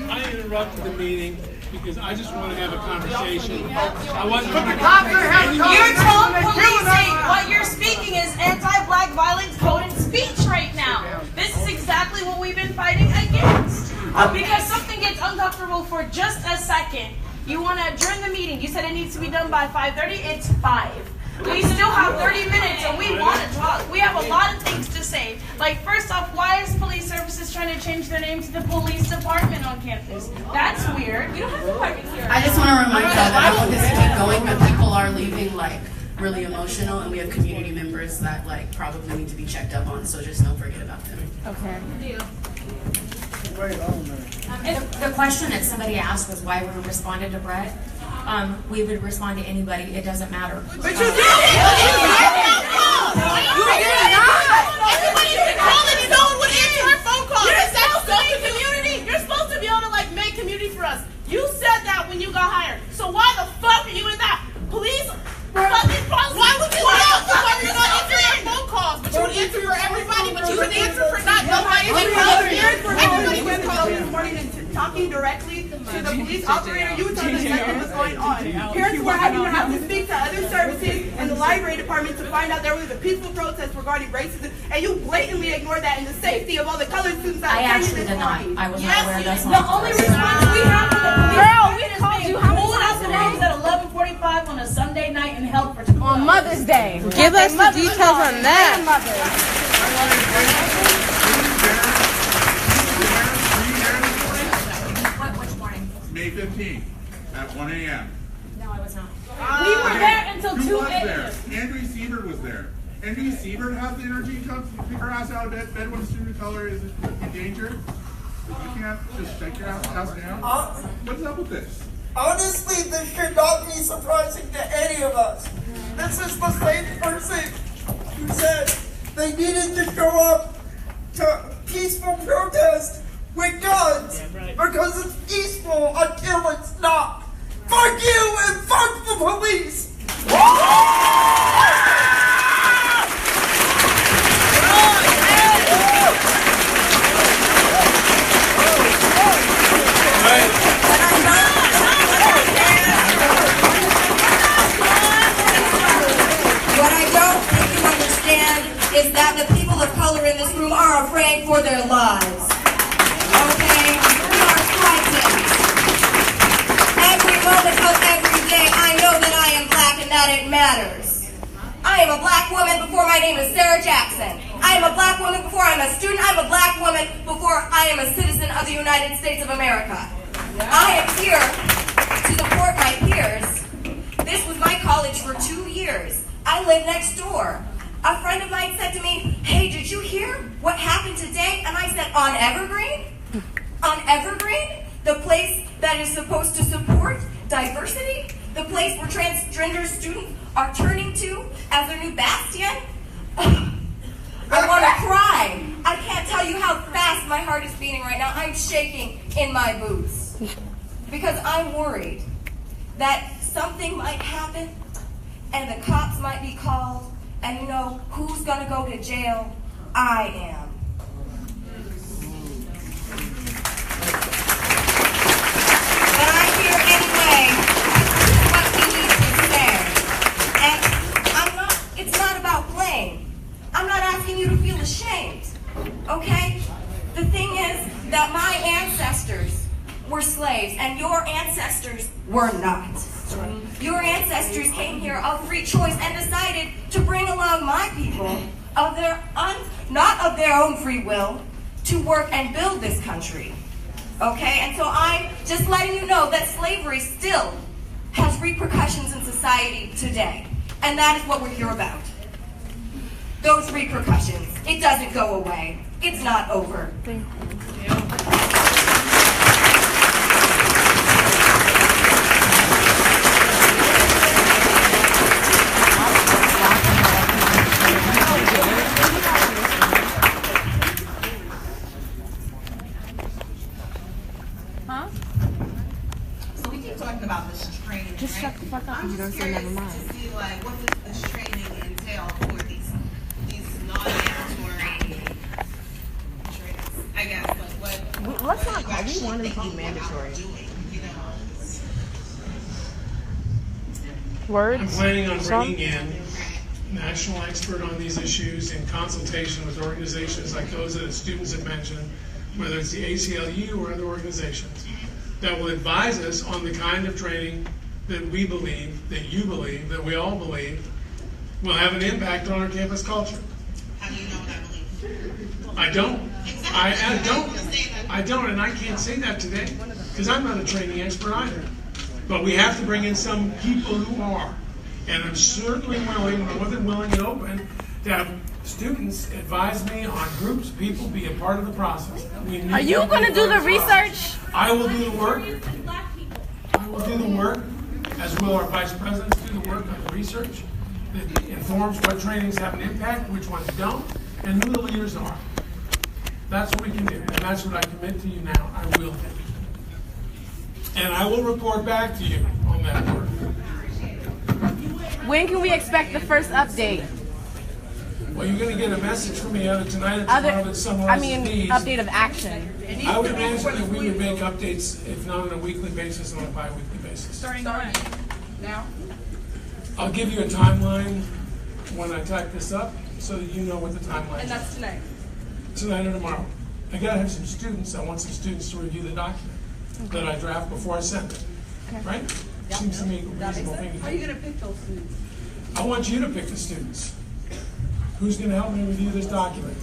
I interrupted the meeting because I just want to have a conversation. I wasn't. You're told policing. What you're speaking is anti-black violence code and speech right now. This is exactly what we've been fighting against. Because something gets uncomfortable for just a second. You want to adjourn the meeting. You said it needs to be done by 5:30. It's 5. We still have 30 minutes and we want to talk. We have a lot of things to say. Like, first off, why is police services trying to change their name to the police department on campus? That's weird. We don't have a department here. I just want to remind you that I want this to keep going, but people are leaving like really emotional, and we have community members that like probably need to be checked up on. So just don't forget about them. Okay. The question that somebody asked was why we responded to Brett. We would respond to anybody. It doesn't matter. But you did! You did not! Everybody can call and no one would answer our phone call. You're supposed to make community. You're supposed to be able to like make community for us. You said that when you got hired. So why the fuck are you in that? Police fucking process. Why would you not? Why would you not answer your phone calls? But you would answer for everybody, but you would answer for not nobody. Everybody was calling this morning and talking directly to the police operator. You would tell us exactly what's going on. Parents were having to have to speak to other services and the library department to find out there was a peaceful protest regarding racism, and you blatantly ignored that in the safety of all the colored students that I actually did not. I was not aware of that. The only response we have to the police. Girl, we called you. How many times today at 11:45 on a Sunday night and help for 2 hours? On Mother's Day. Give us the details on that. Which morning? May 15th at 1 a.m. No, I was not. We were there until Who 2 was a.m. there? Andrew Siebert was there. Andrew Siebert has the energy to come pick her ass out of bed when a student of color is in danger. You can't just shake your ass down. What's up with this? Honestly, this should not be surprising to any of us. This is the same person who said they needed to show up to peaceful protest with guns because it's peaceful until it's not. Fuck you and fuck the police! What I don't think you understand is that the people of color in this room are afraid for their lives. Okay? We are frightened. Every moment of every day, I know that I am black and that it matters. I am a black woman before my name is Sarah Jackson. I am a black woman before I'm a student. I'm a black woman before I am a citizen of the United States of America. I am here to support my peers. This was my college for 2 years. I live next door. A friend of mine said to me, hey, did you hear what happened today? And I said, on Evergreen? On Evergreen? The place that is supposed to support diversity? The place where transgender students are turning to as their new bastion? I want to cry. I can't tell you how fast my heart is beating right now. I'm shaking in my boots because I'm worried that something might happen and the cops might be called, and you know who's gonna go to jail? I am. But I'm here anyway. What we need to say. And it's not about blame. I'm not asking you to feel ashamed, okay? The thing is that my ancestors were slaves and your ancestors were not. Your ancestors came here of free choice and decided to bring along my people of not of their own free will to work and build this country. Okay? And so I'm just letting you know that slavery still has repercussions in society today. And that is what we're here about. Those repercussions. It doesn't go away. It's not over. Thank you. So we keep talking about this training, Just shut the fuck up and you don't say never mind. To see, like, what does this training entail for these non-mandatory trainings? I guess, like, what? Let's not call. We want it to be mandatory. Words? I'm planning on bringing in a national expert on these issues in consultation with organizations like those that the students have mentioned, whether it's the ACLU or other organizations, that will advise us on the kind of training that we believe, that you believe, that we all believe will have an impact on our campus culture. How do you know that belief? I don't. I don't, and I can't say that today because I'm not a training expert either. But we have to bring in some people who are. And I'm certainly willing, more than willing and open, to have students advise me on groups, people, be a part of the process. Are you going to do the research? I will do the work. I will do the work, as will our vice presidents do the work on the research that informs what trainings have an impact, which ones don't, and who the leaders are. That's what we can do, and that's what I commit to you now. I will do. And I will report back to you on that work. When can we expect the first update? Well, you're going to get a message from me either tonight or tomorrow that summarizes these. Update of action. I would imagine that we would make updates, if not on a weekly basis, on a bi-weekly basis. Starting now? I'll give you a timeline when I type this up so that you know what the timeline is. And that's tonight? Tonight or tomorrow. I got to have some students. I want some students to review the document that I draft before I send it. Okay. Right? Yep. Seems to me a reasonable thing to do. How are you going to pick those students? I want you to pick the students. Who's going to help me review this document?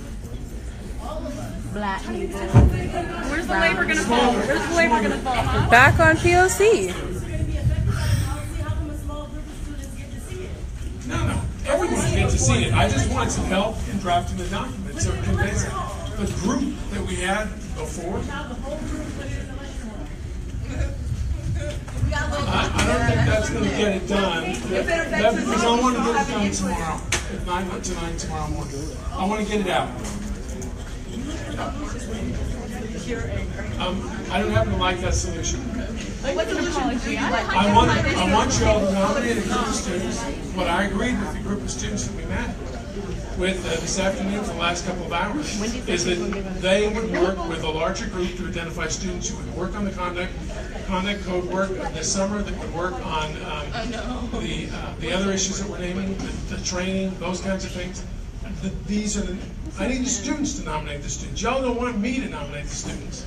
Black people. Where's the labor going to fall? Where's the labor going to fall? Huh? Back on POC. No. Everyone gets to see it. I just want some help in drafting the document so it conveys it. The group that we had before, I don't think that's going to get it done. Because I want to get it done tomorrow. If not tonight, tomorrow morning. I want to get it out. I don't happen to like that solution. What solution do you like? I want you all to nominate a group of students. What I agreed with the group of students that we met with this afternoon for the last couple of hours is that they would work with a larger group to identify students who would work on the conduct code work this summer, that would work on the other issues that we're naming, the training, those kinds of things. I need the students to nominate the students. Y'all don't want me to nominate the students.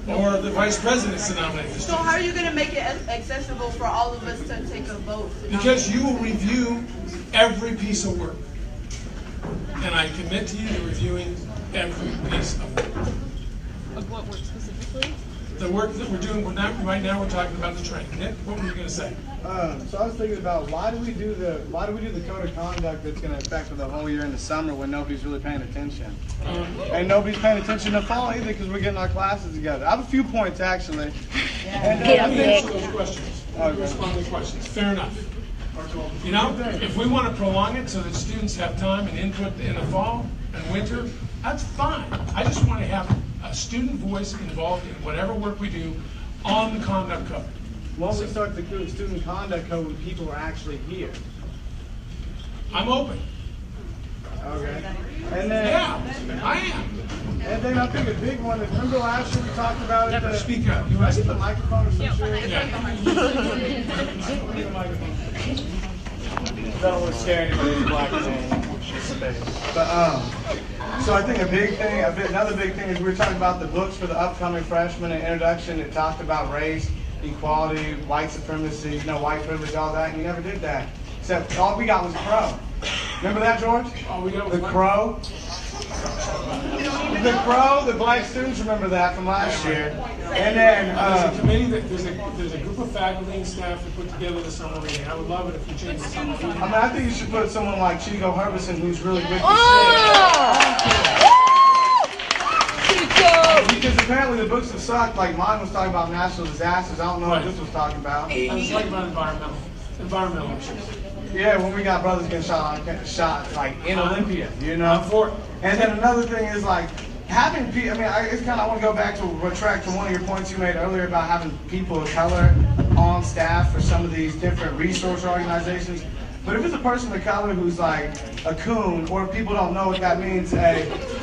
Or the vice presidents to nominate the students. So how are you going to make it accessible for all of us to take a vote? Because you will review every piece of work. And I commit to you to reviewing every piece of work. Of what work specifically? The work that we're doing, right now we're talking about the training. Nick, what were you going to say? So I was thinking about why do we do the code of conduct that's going to affect for the whole year in the summer when nobody's really paying attention, and nobody's paying attention in the fall either because we're getting our classes together. I have a few points actually. And answer those questions. Respond to the questions. Fair enough. You know, if we want to prolong it so that students have time and input in the fall and winter, that's fine. I just want to have a student voice involved in whatever work we do on the conduct code. Why don't we start the student conduct code when people are actually here? I'm open. Okay. And then, yeah, I am. And then I think a big one is, remember last year we talked about it? Speak up. You want to get the microphone or some shit? Don't want to scare anybody's black man. But so I think another big thing is we were talking about the books for the upcoming freshmen and introduction. It talked about race, equality, white supremacy, white privilege, all that, and you never did that. Except all we got was Crow. Remember that, George? All we got was the Crow. The Crow, the black students remember that from last year. And then there's a committee there's a group of faculty and staff that put together the summer reading. I would love it if you changed the summer reading. I think you should put someone like Chico Herbison who's really with the because apparently the books have sucked. Like mine was talking about natural disasters. I don't know what this was talking about. I was talking about environmental issues. Yeah, when we got brothers getting shot like in Olympia, you know. And then another thing is like having people. I want to go back to retract to one of your points you made earlier about having people of color on staff for some of these different resource organizations. But if it's a person of color who's like a coon, or if people don't know what that means,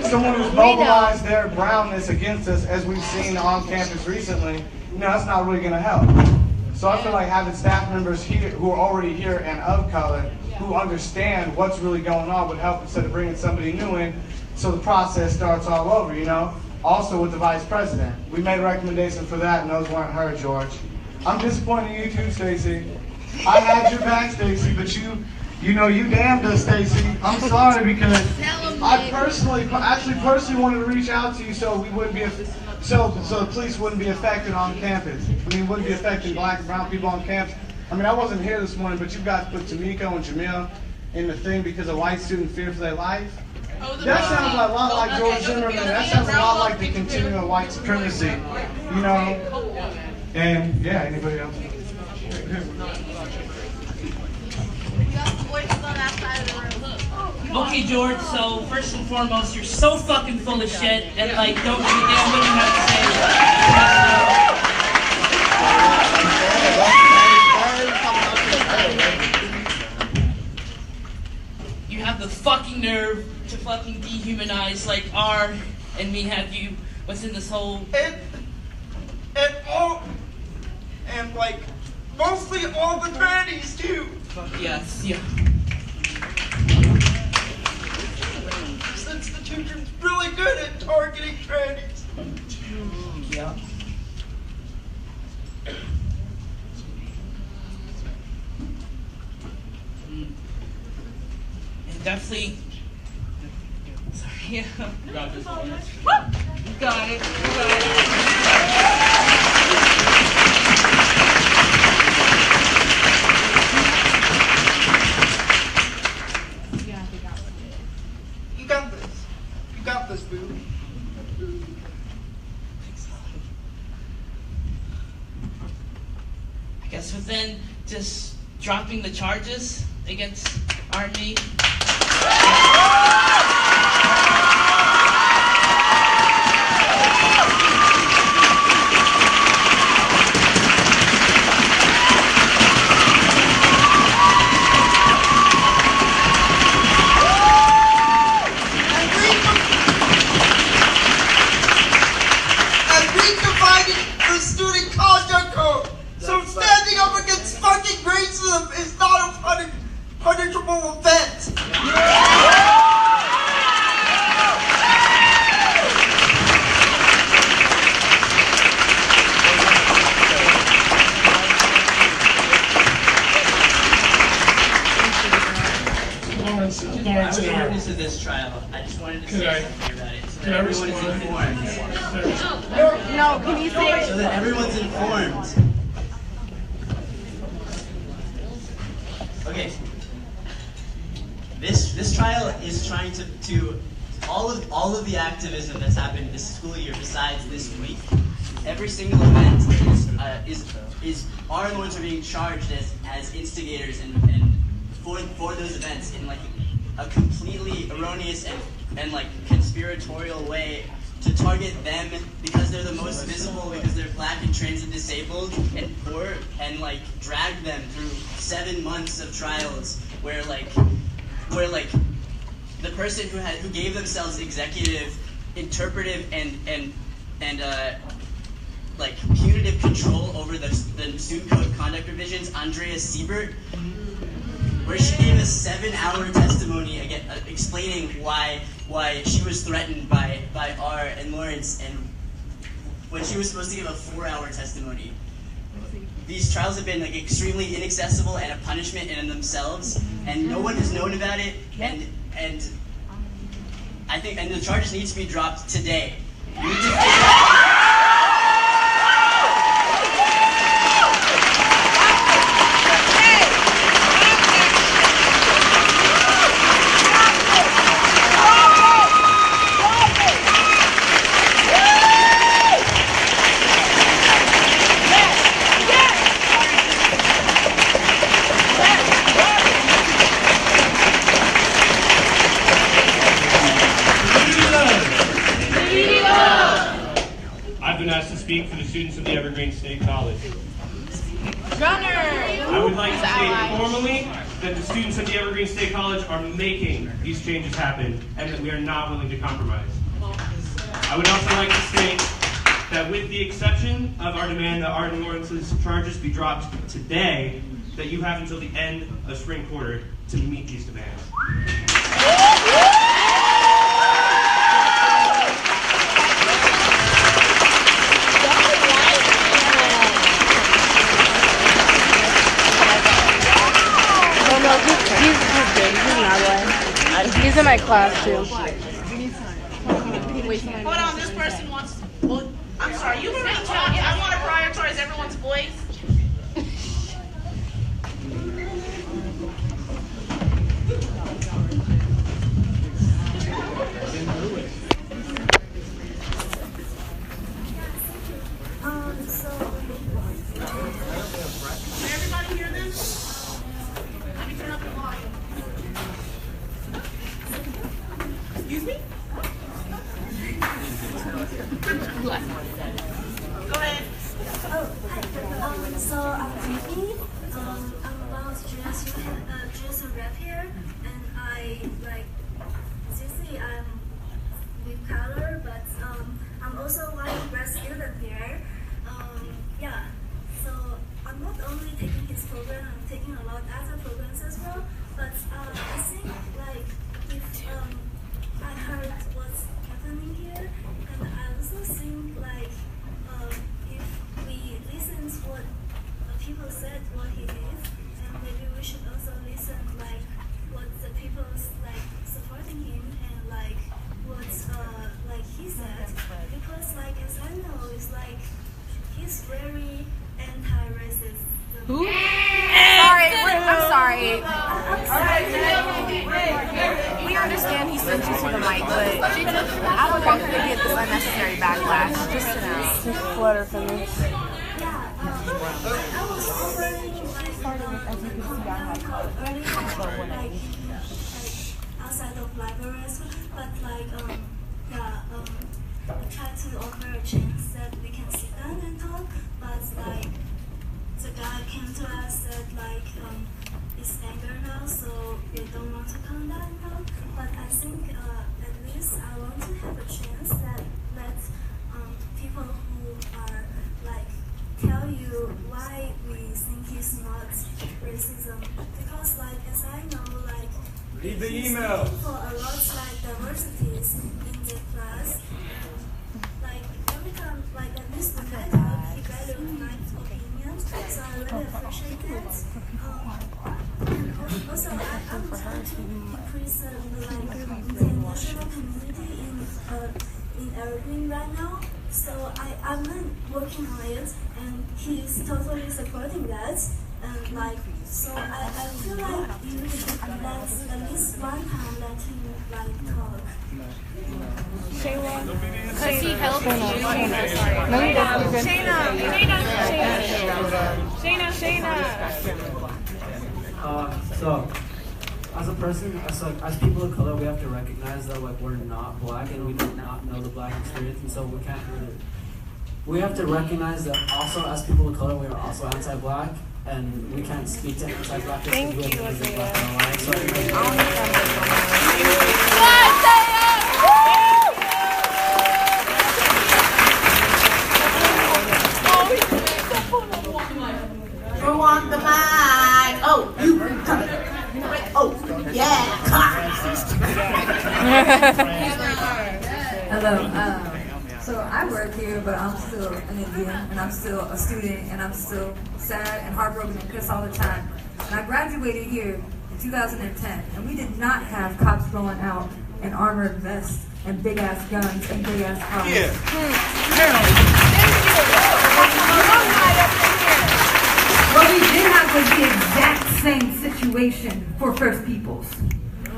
someone who's mobilized their brownness against us, as we've seen on campus recently, that's not really going to help. So I feel like having staff members here who are already here and of color, who understand what's really going on, would help instead of bringing somebody new in, so the process starts all over, Also with the vice president. We made a recommendation for that, and those weren't heard, George. I'm disappointed in you too, Stacy. I had your back, Stacy, but you damned us, Stacy. I'm sorry because I personally wanted to reach out to you so we wouldn't be, so the police wouldn't be affected on campus. Wouldn't be affecting black and brown people on campus. I wasn't here this morning, but you guys put Tamiko and Jamil in the thing because a white student feared for their life. That sounds a lot like George Zimmerman. That sounds a lot like the continuum of white supremacy, And yeah, anybody else? Okay, George, so first and foremost, you're so fucking full of shit and don't give a damn what you have to say. You have the fucking nerve to fucking dehumanize R and me have you within this whole... And mostly all the trannies too. Yes, yeah. This institution's really good at targeting trannies. Yeah. And definitely. Sorry. Yeah. You got this. You got it. You got this, boo. I guess within just dropping the charges against R&D. unreachable event. I was a witness of this trial. I just wanted to say something about it so that everyone is informed. No, can you say it? So that everyone's informed. Okay. This trial is trying to all of the activism that's happened this school year besides this week. Every single event is our ones are being charged as instigators and for those events in like a completely erroneous and like conspiratorial way to target them because they're the most visible, because they're black and trans and disabled and poor, and like drag them through 7 months of trials where the person who gave themselves executive, interpretive and like punitive control over the student code of conduct revisions, Andrea Siebert, where she gave a 7-hour testimony again, explaining why she was threatened by R and Lawrence, and when she was supposed to give a 4-hour testimony. These trials have been like extremely inaccessible and a punishment in themselves, and no one has known about it. And I think the charges need to be dropped today. We need to figure out. Speak for the students of the Evergreen State College. Gunner! I would like to state formally that the students of the Evergreen State College are making these changes happen and that we are not willing to compromise. I would also like to state that with the exception of our demand that Art and Lawrence's charges be dropped today, that you have until the end of spring quarter to meet these demands. He's in my class too. Hold on, this person wants. Well, I'm sorry, you were really talking. I want to prioritize everyone's voice. Can everybody hear this? Let me turn up the volume. Excuse me? Go ahead. Oh, hi. So I'm Vivi. I'm about dress and rap here, and I like. Seriously, I'm with color, but I'm also white grad student here. Yeah. So I'm not only taking his program, I'm taking a lot of other programs as well. But I think like if I heard what's happening here, and I also think like if we listen to what people said, what he did, and maybe we should also listen like what the people's like supporting him and like what like he said, because like as I know, it's like he's very anti-racist. Who? I'm sorry. We understand he sent you to the mic, but I don't want you to get this unnecessary backlash. Just sit down. Just flutter for me. I was already like outside of libraries, but like I tried to offer a chance that we can sit down and talk, but like the guy came to us said like it's anger now, so we don't want to come down and talk. But I think at least I want to have a chance that let people who are like tell you why we think it's not racism, because like as I know, Read the email. For a lot like diversities in the class. Like every time like a newspaper, he valued my opinion, so I really appreciate it. And also I'm trying to increase like the national community in Evergreen right now. So I'm working on it, and he's totally supporting that. And like, so I feel like you should at least one time let him like talk. Shayla. Because he helped you. No, he doesn't. So, as a person, as people of color, we have to recognize that like we're not black and we do not know the black experience, and so we can't really. We have to recognize that also as people of color, we are also anti-black, and we can't speak to anti-black because we have to be black in our lives. Who wants the mic? Oh, you. Oh, yeah. Hello. So I work here, but I'm still an Indian, and I'm still a student, and I'm still sad and heartbroken and pissed all the time. And I graduated here in 2010, and we did not have cops going out in armored vests and big ass guns and big ass cars. What we did have was the exact same situation for First Peoples.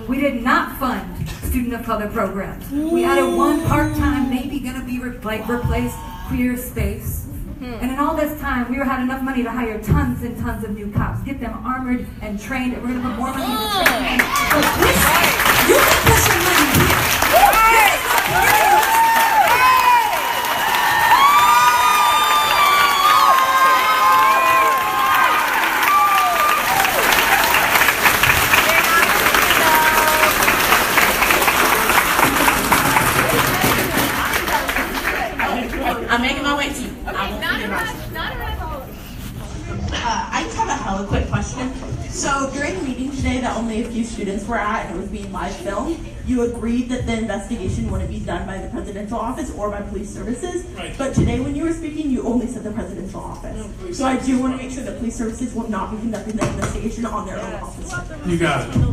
We did not fund student of color programs. We added one part-time, maybe gonna be replaced queer space. And in all this time, we had enough money to hire tons and tons of new cops, get them armored and trained, and we're gonna put more money into training. So you can put your money here. I'm making my way to you. I just have a hella quick question. So during the meeting today that only a few students were at and it was being live filmed, you agreed that the investigation wouldn't be done by the presidential office or by police services. Right. But today when you were speaking, you only said the presidential office. So I do want to make sure that police services will not be conducting the investigation on their own office. You got it. You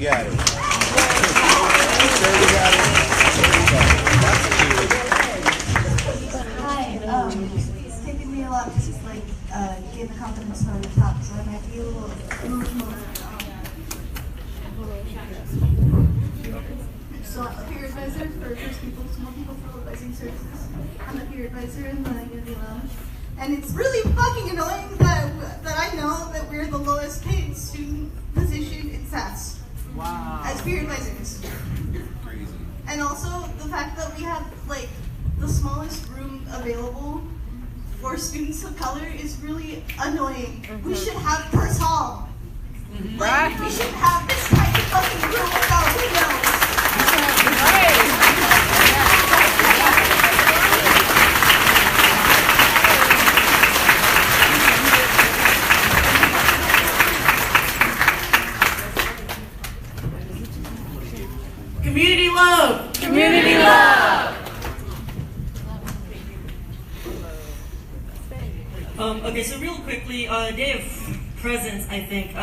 got it. Sure, you got it. Hi, it's taken me a lot to just like gain the confidence from the top, so I might be a little emotional. So I'm a peer advisor for First Peoples, More People for Advising Services. I'm a peer advisor in the Unity Lounge. And it's really fucking annoying that I know that we're the lowest paid student position in SAS. Wow. As peer advisors. And also the fact that we have like the smallest room available for students of color is really annoying. We should have Purse Hall. Like, we should have this tiny fucking room without windows. Community love. Community love. Okay, so real quickly, Day of Presence, I think.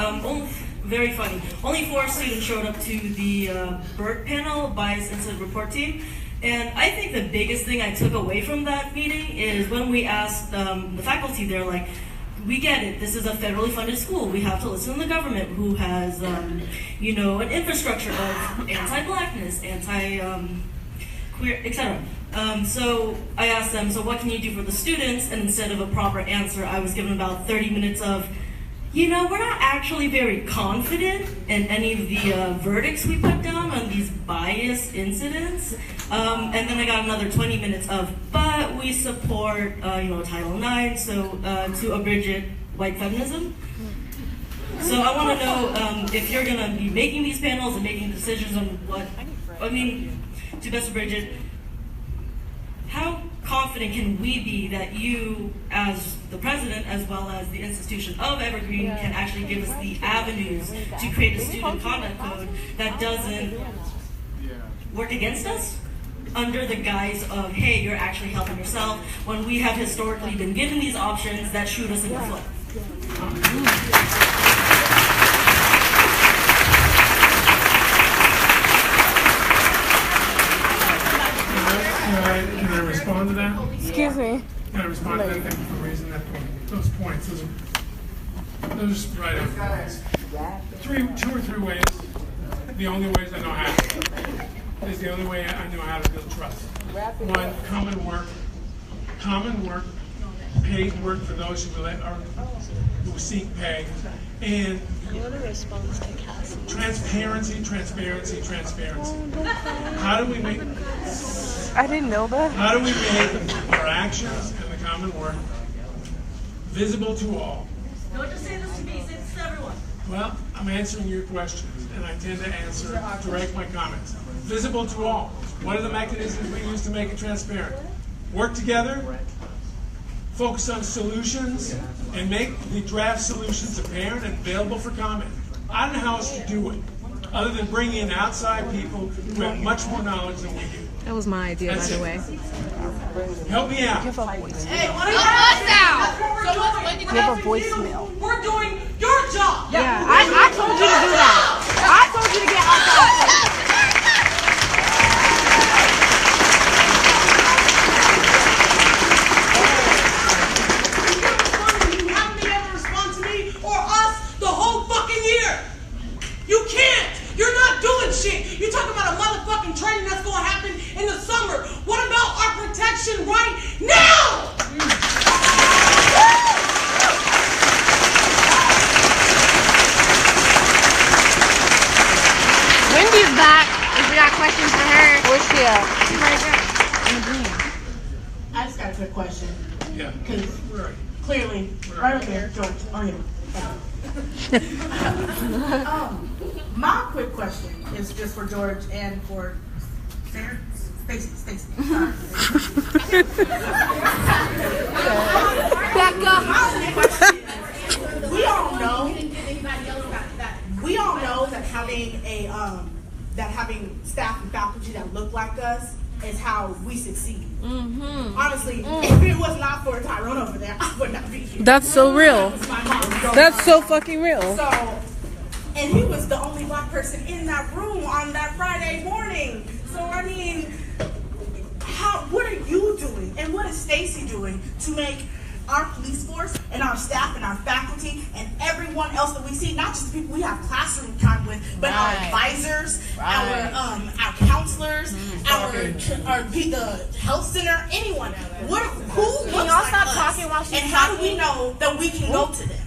Very funny. Only 4 students showed up to the BERT panel, Bias Incident Report Team. And I think the biggest thing I took away from that meeting is when we asked the faculty, they're like, we get it, this is a federally funded school. We have to listen to the government who has, you know, an infrastructure of anti-blackness, anti-queer, etc. So I asked them, so what can you do for the students? And instead of a proper answer, I was given about 30 minutes of, you know, we're not actually very confident in any of the verdicts we put down on these bias incidents. And then I got another 20 minutes of, but we support, you know, Title IX, so to abridge white feminism. So I want to know if you're going to be making these panels and making decisions on what, I mean, to best abridge it, how confident can we be that you, as the president, as well as the institution of Evergreen, can actually give us the avenues to create a student conduct code that doesn't work against us under the guise of, hey, you're actually helping yourself, when we have historically been given these options that shoot us in the foot. Can I respond to that? Excuse me. Can I respond to that? Thank you for raising that point. Those points. Those are right on points. 2 or 3 ways. The only ways I know how. Is the only way I know how to build trust. 1, common work. Common work. Paid work for those who seek pay. And transparency. How do we make? I didn't know that. How do we make our actions and the common work visible to all? Don't just say this to me, say this to everyone. Well, I'm answering your questions, and I tend to direct my comments. Visible to all. What are the mechanisms we use to make it transparent? Work together, focus on solutions, and make the draft solutions apparent and available for comment. I don't know how else to do it, other than bring in outside people who have much more knowledge than we do. That was my idea, by the way. Help me out. You have a voicemail. Hey, what are you us out? You have a voicemail. We're doing your job. Yeah, I told you to do that. I told you to get outside. You haven't ever responded to me or us the whole fucking year. You can't. You're not doing shit. You're talking about a motherfucking training that's going to happen in the summer. What about our protection right now? Wendy's back. If we got questions for her. Where's she at? She's right there. In the green. I just got a quick question. Yeah. Because clearly, right up there, George. Oh, yeah. My quick question is just for George and for Stacy. Becca. We all know that having staff and faculty that look like us is how we succeed. Honestly, if it was not for Tyrone over there, I would not be here. That's so real. That's so fucking real. So, and he was the only black person in that room on that Friday morning. So I mean, what are you doing, and what is Stacy doing to make our police force and our staff and our faculty and everyone else that we see, not just the people we have classroom time with, but our advisors, our counselors, the health center, anyone. Who Can y'all stop talking while she's and how do we know that we can go to them?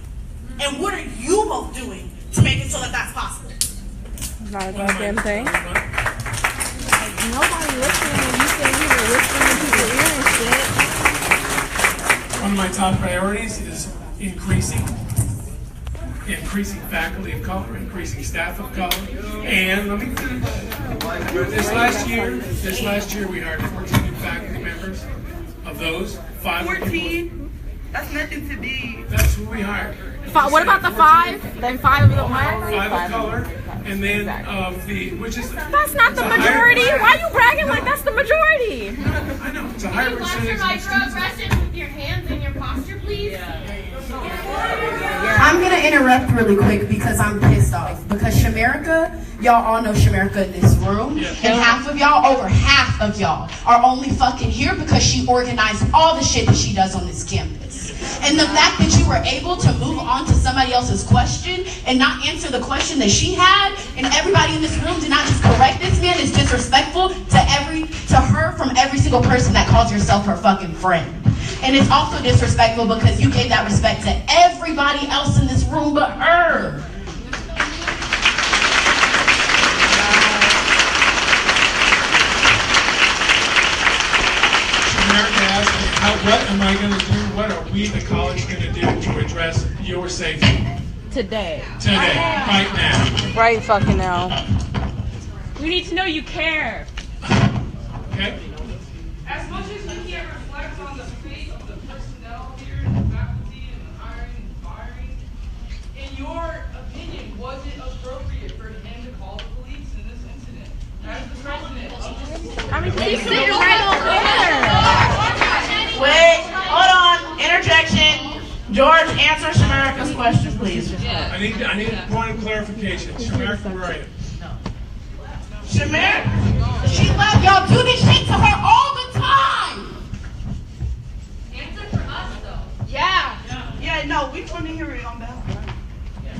And what are you both doing to make it so that that's possible? Not a goddamn thing. Nobody listening when you say you were whispering in people's ear and shit. One of my top priorities is increasing faculty of color, increasing staff of color, and let me finish. This last year we hired 14 new faculty members. Of those, 5 14? That's nothing to be. That's who we hired. What about the 5? Then 5 of the what? 5 of color, and then of which is... That's not the majority. Why are you bragging like that's the majority? I know, it's a higher percentage. Microaggressions with your hands and your posture, please? I'm gonna interrupt really quick because I'm pissed off. Because Shamerica, y'all all know Shamerica in this room, and over half of y'all are only fucking here because she organized all the shit that she does on this campus. And the fact that you were able to move on to somebody else's question and not answer the question that she had, and everybody in this room did not just correct this man, is disrespectful to her from every single person that calls yourself her fucking friend. And it's also disrespectful because you gave that respect to everybody else in this room but her. America asked me, what am I going to do? What are we, the college, going to do to address your safety? Today, right now. Right fucking now. We need to know you care. Okay? As much as you can't reflect your opinion, was it appropriate for him to call the police in this incident? As the president of the I mean, he's sitting right over there. Wait, hold on. Interjection. George, answer Shamarica's question, please. I need a point of clarification. Shamarica, where are you? Shamarica, she left. Y'all do this shit to her all the time. Answer for us, though. Yeah, no, we want to hear it on behalf.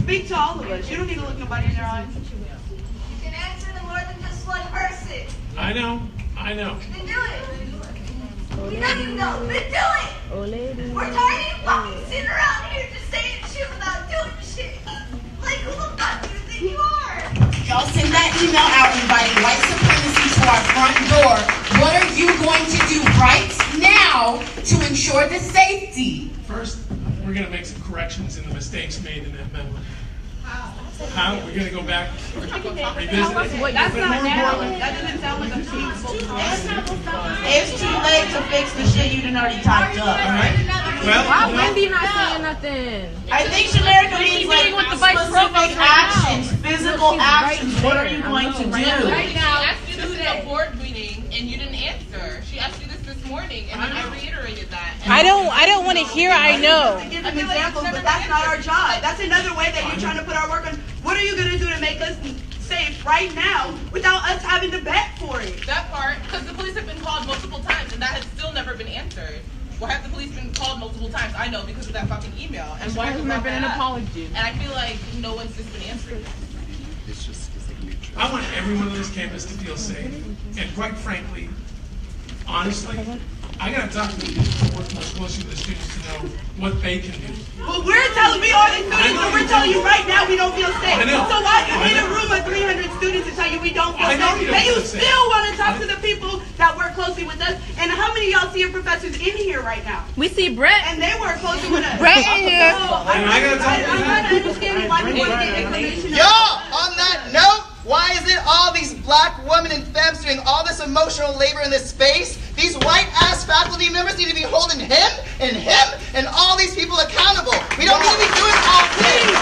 Speak to all of us. You don't need to look nobody in their eyes. You can answer to more than just one person. I know. Then do it. You know you know, then do it. We're tired of you fucking sitting around here just saying shit without doing shit. Like, who the fuck do you think you are? Y'all send that email out inviting white supremacy to our front door. What are you going to do right now to ensure the safety? First, we're going to make some corrections in the mistakes made in that memo. How? We're going to go back, revisit it. That's not now. That doesn't sound like a peaceful time. It's too late to fix the shit you done already typed up, alright? Why Wendy not saying nothing? I think Shamarica means like specific actions, physical actions. What are you going to do? Right now, she asked you this at a board meeting, and you didn't answer. She asked you this morning, and I reiterated that. I don't want to hear. I know. To give them examples, but that's not our job. That's another way that you're trying to put our work on. What are you going to do to make us safe right now without us having to beg for it? That part, because the police have been called multiple times, and that has still never been answered. Why have the police been called multiple times? I know, because of that fucking email. And why hasn't there been an apology? And I feel like no one's just been answering. I want everyone on this campus to feel safe. And quite frankly, honestly, I got to talk to the people who work more closely with the students to know what they can do. Well, we're telling we all these students, but we're telling you right now we don't feel safe. I know. So why you in a room of 300 students to tell you we don't feel I know safe? you don't And you feel safe. still want to talk to the people that work closely with us. And how many of y'all see your professors in here right now? We see Brett. And they work closely with us. Brett in here. I'm trying to understand why you want to get information. Y'all, on that note, why is it all these black women and femmes doing all this emotional labor in this space? These white-ass faculty members need to be holding him and all these people accountable. We don't need to be doing all things.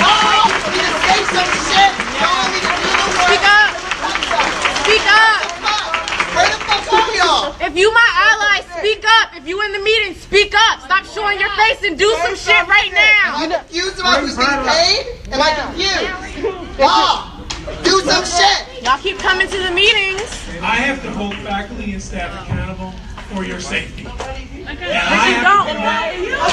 Y'all need to say some shit. Y'all need to do the work. Speak up. Speak up. Where the fuck are y'all? If you my ally, speak up. If you in the meeting, speak up. Stop showing your face and do some shit right now. Am I confused about who's getting paid? Am I confused? Y'all, do some shit. Y'all keep coming to the meetings. I have to hold faculty and staff accountable for your safety. And But I you have don't. to You should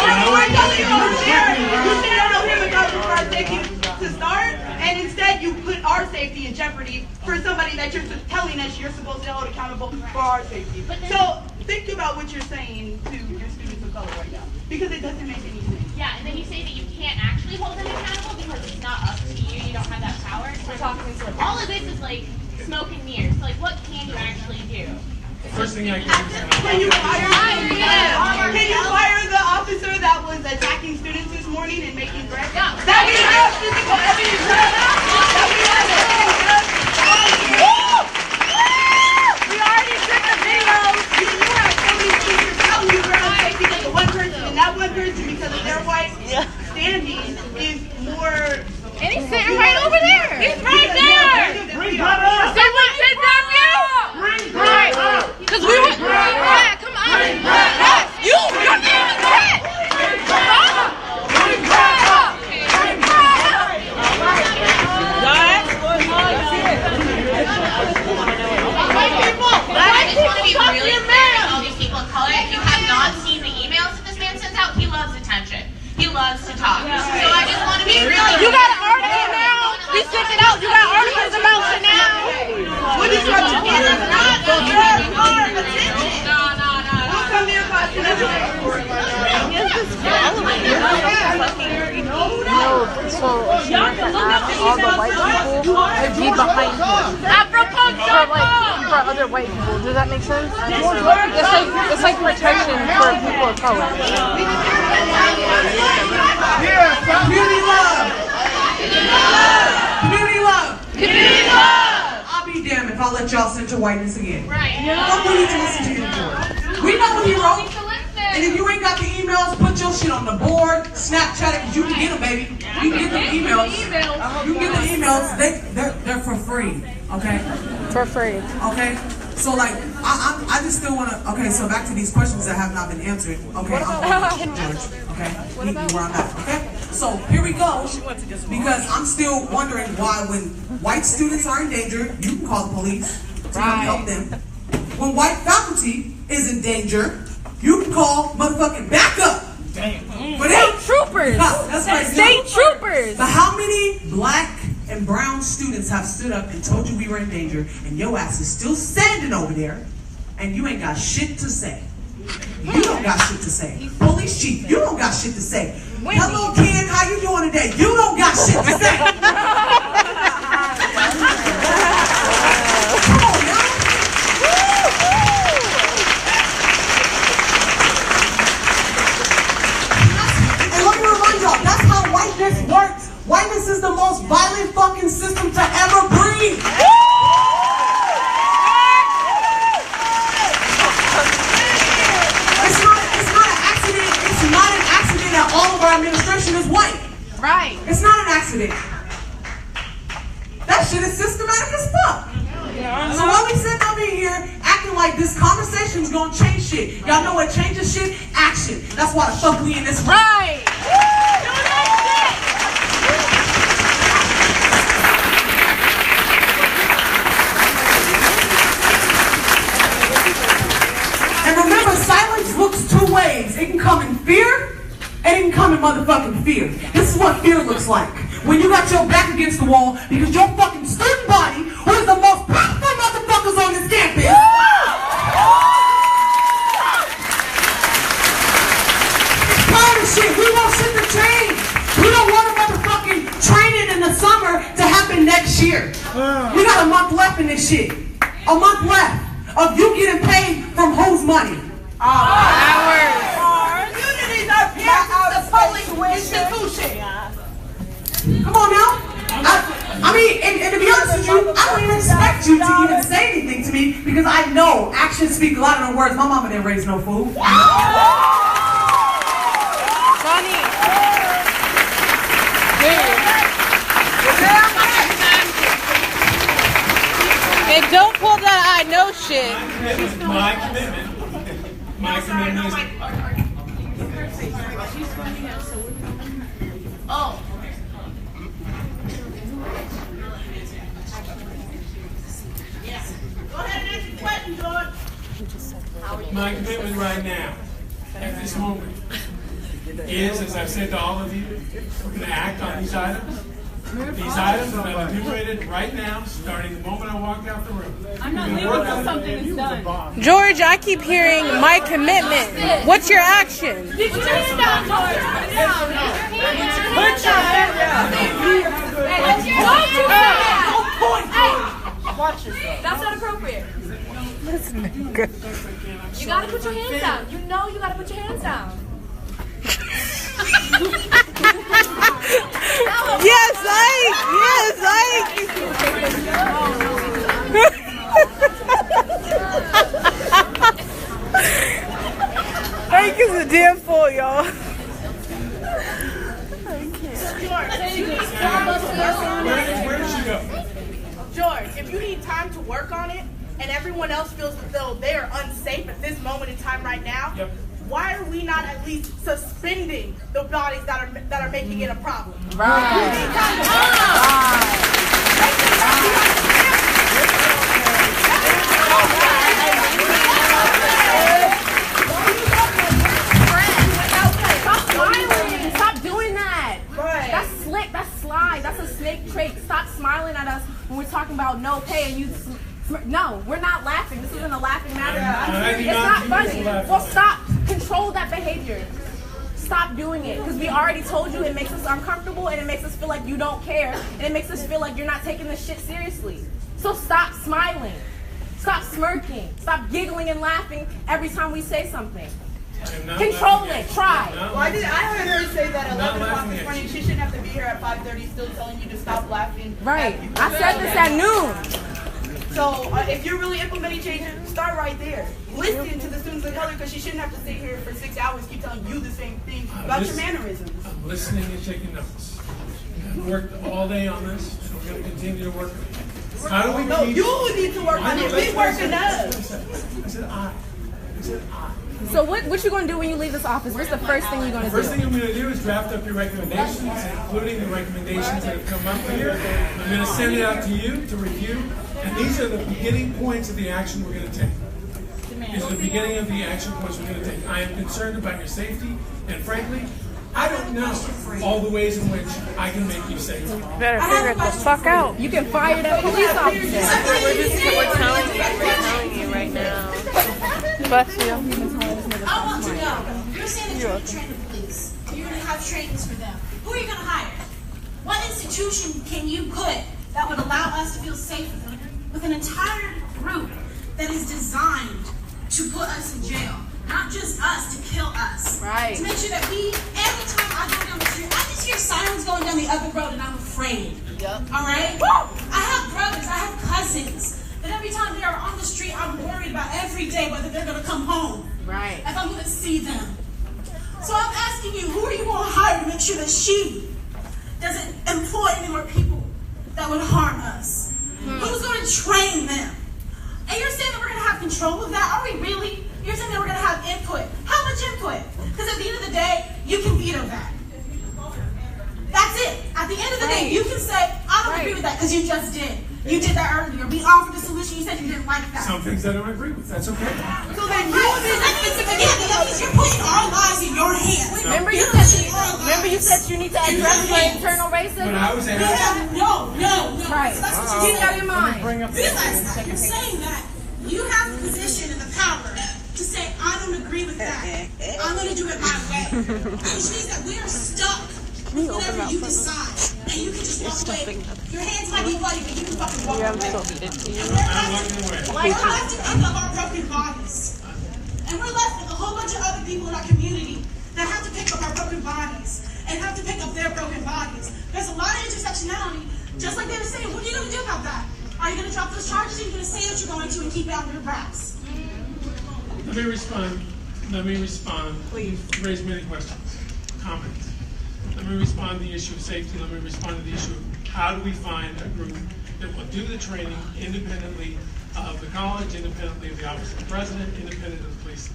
know him about for our safety to start, and instead you put our safety in jeopardy for somebody that you're telling us you're supposed to hold accountable for our safety. So think about what you're saying to your students of color right now, because it doesn't make any sense. Yeah, and then you say that you can't actually hold them accountable because it's not up to you. You don't have that power. So all of this is like smoke and mirrors. So like, what can you actually do? First thing I can do is Can you fire the officer that was attacking students this morning and making threats? Yeah. That we have physical evidence of. That we have evidence of. We already took the videos. You have so many teachers telling you we're unsafe because of one person, and that one person, because of their white standing, is more. And he's sitting right over there. He's right there. Bring that up. Someone kidnapped you? Bring that up. Because we were. Yeah, come on. Yes, you're being a threat. Come on. Bring that up. Bring that up. White people, I just want to be really clear with all these people of color. If you have not seen the emails that this man sends out, he loves attention. He loves to talk. So I just want to be really. You got an article now. We sent it out. You got articles about it now. What is your attention? No. We'll come to your class and all the white people would be behind him. For other white people. Does that make sense? It's like protection for people of color. Community love. Community love. Community love. I'll be damned if I'll let y'all send to whiteness again. Right. What will you to listen to you for? We know what he wrote. And if you ain't got the emails, put your shit on the board, Snapchat it, because you can get them, baby. You can get the emails. You can get the emails. They're for free, okay? For free. Okay? So, like, I just still want to, okay, so back to these questions that have not been answered. Okay, I'm George, okay? Meet me where I'm at, okay? So, here we go, because I'm still wondering why when white students are in danger, you can call the police to come help them. When white faculty is in danger, you can call motherfucking backup. Damn. State troopers. That's right. State troopers. But how many black and brown students have stood up and told you we were in danger, and your ass is still standing over there, and you ain't got shit to say? You don't got shit to say. Police chief, you don't got shit to say. Hello, kid, how you doing today? You don't got shit to say. Come on, y'all. And let me remind y'all, that's how whiteness works. Whiteness is the most violent fucking system to ever breathe. It's not an accident that all of our administration is white. Right. It's not an accident. That shit is systematic as fuck. So while we sitting up in here acting like this conversation's gonna change shit, y'all know what changes shit? Action. That's why the fuck we in this room. Right. And remember, silence looks two ways. It can come in fear, and it can come in motherfucking fear. This is what fear looks like. When you got your back against the wall because your fucking student body, who is the most powerful motherfuckers on this campus, tired of shit. We want shit to change. We don't want a motherfucking training in the summer to happen next year. We got a month left in this shit. A month left of you getting paid from whose money? Ours. Communities are the public institution. Come on now. I mean, and to be honest with you, I don't even expect you to even say anything to me because I know actions speak louder than words. My mama didn't raise no fool. Funny. Hey, don't pull that I know shit. My commitment. My commitment is... Oh. Go ahead and answer the question, George. My commitment right now, at this moment, is, as I've said to all of you, we're going to act on these items. These items that I've enumerated right now, starting the moment I walk out the room. I'm not leaving until something is done. George, I keep hearing my commitment. What's your action? Put your hand down, George. Put your hand down. Watch yourself. That's not appropriate. You gotta put your hands down. You know you gotta put your hands down. Yes, Ike! Yes, Ike! Ike is a damn fool, y'all. Where did she go? George, if you need time to work on it, and everyone else feels as though they are unsafe at this moment in time right now, why are we not at least suspending the bodies that are making it a problem? Stop doing that. That's slick. That's slide. That's a snake trait. Stop smiling at us when we're talking about no pay and you. No, we're not laughing. This isn't a laughing matter. It's not funny. Well, stop. Control that behavior. Stop doing it. Because we already told you it makes us uncomfortable and it makes us feel like you don't care. And it makes us feel like you're not taking this shit seriously. So stop smiling. Stop smirking. Stop giggling and laughing every time we say something. Control it. Try. Well, I heard her say that 11 o'clock this morning. She shouldn't have to be here at 5:30 still telling you to stop laughing. Right. I said this at noon. So if you're really implementing changes, start right there. Listen to the students of color, because she shouldn't have to sit here for 6 hours keep telling you the same thing about your mannerisms. I'm listening and taking notes. I've worked all day on this, and we're going to continue to work on it. How do we No, keep... you need to work on it. We working up. I said I. So what you gonna do when you leave this office? What's the first thing you're gonna do? The first thing I'm gonna do is draft up your recommendations, including the recommendations that have come up here. I'm gonna send it out to you to review, and these are the beginning points of the action we're gonna take. These are the beginning of the action points we're gonna take. I am concerned about your safety, and frankly, I don't know all the ways in which I can make you safe. Better figure it the fuck out. You can fire that police officer. We're telling you right now. Bless you. I want to know. You're saying that you're going to train the police. You're going to have trainings for them. Who are you going to hire? What institution can you put that would allow us to feel safe with an entire group that is designed to put us in jail? Not just us, to kill us. Right. To make sure that every time I go down the street, I just hear sirens going down the other road and I'm afraid. Yep. All right? I have brothers, I have cousins. And every time they are on the street, I'm worried about every day whether they're going to come home. Right. If I'm going to see them. So I'm asking you, who are you going to hire to make sure that she doesn't employ any more people that would harm us? Who's going to train them? And you're saying that we're going to have control of that? Are we really? You're saying that we're going to have input. How much input? Because at the end of the day, you can veto that. That's it. At the end of the day, you can say, I don't agree with that because you just did. You did that earlier. We offered a solution. You said you didn't like that. Some things I don't agree with. That's okay. So then that means you're putting our lives in your hands. Remember you said you need to address your internal racism? When I was asked, No. Right. Keep that in mind. Realize that. You're saying that you have the position and the power to say, I don't agree with that. I'm going to do it my way. Which means that we are stuck with whatever you decide. And you can just walk away. Your hands might be bloody, but you can fucking walk away. We're left to pick up our broken bodies. And we're left with a whole bunch of other people in our community that have to pick up our broken bodies and have to pick up their broken bodies. There's a lot of intersectionality. Just like they were saying, what are you going to do about that? Are you going to drop those charges or are you going to say that you're going to and keep it on your wraps? let me respond. Please. You raised many questions, comments. Let me respond to the issue of safety. Let me respond to the issue of how do we find a group that will do the training independently of the college, independently of the office of the president, independent of the police.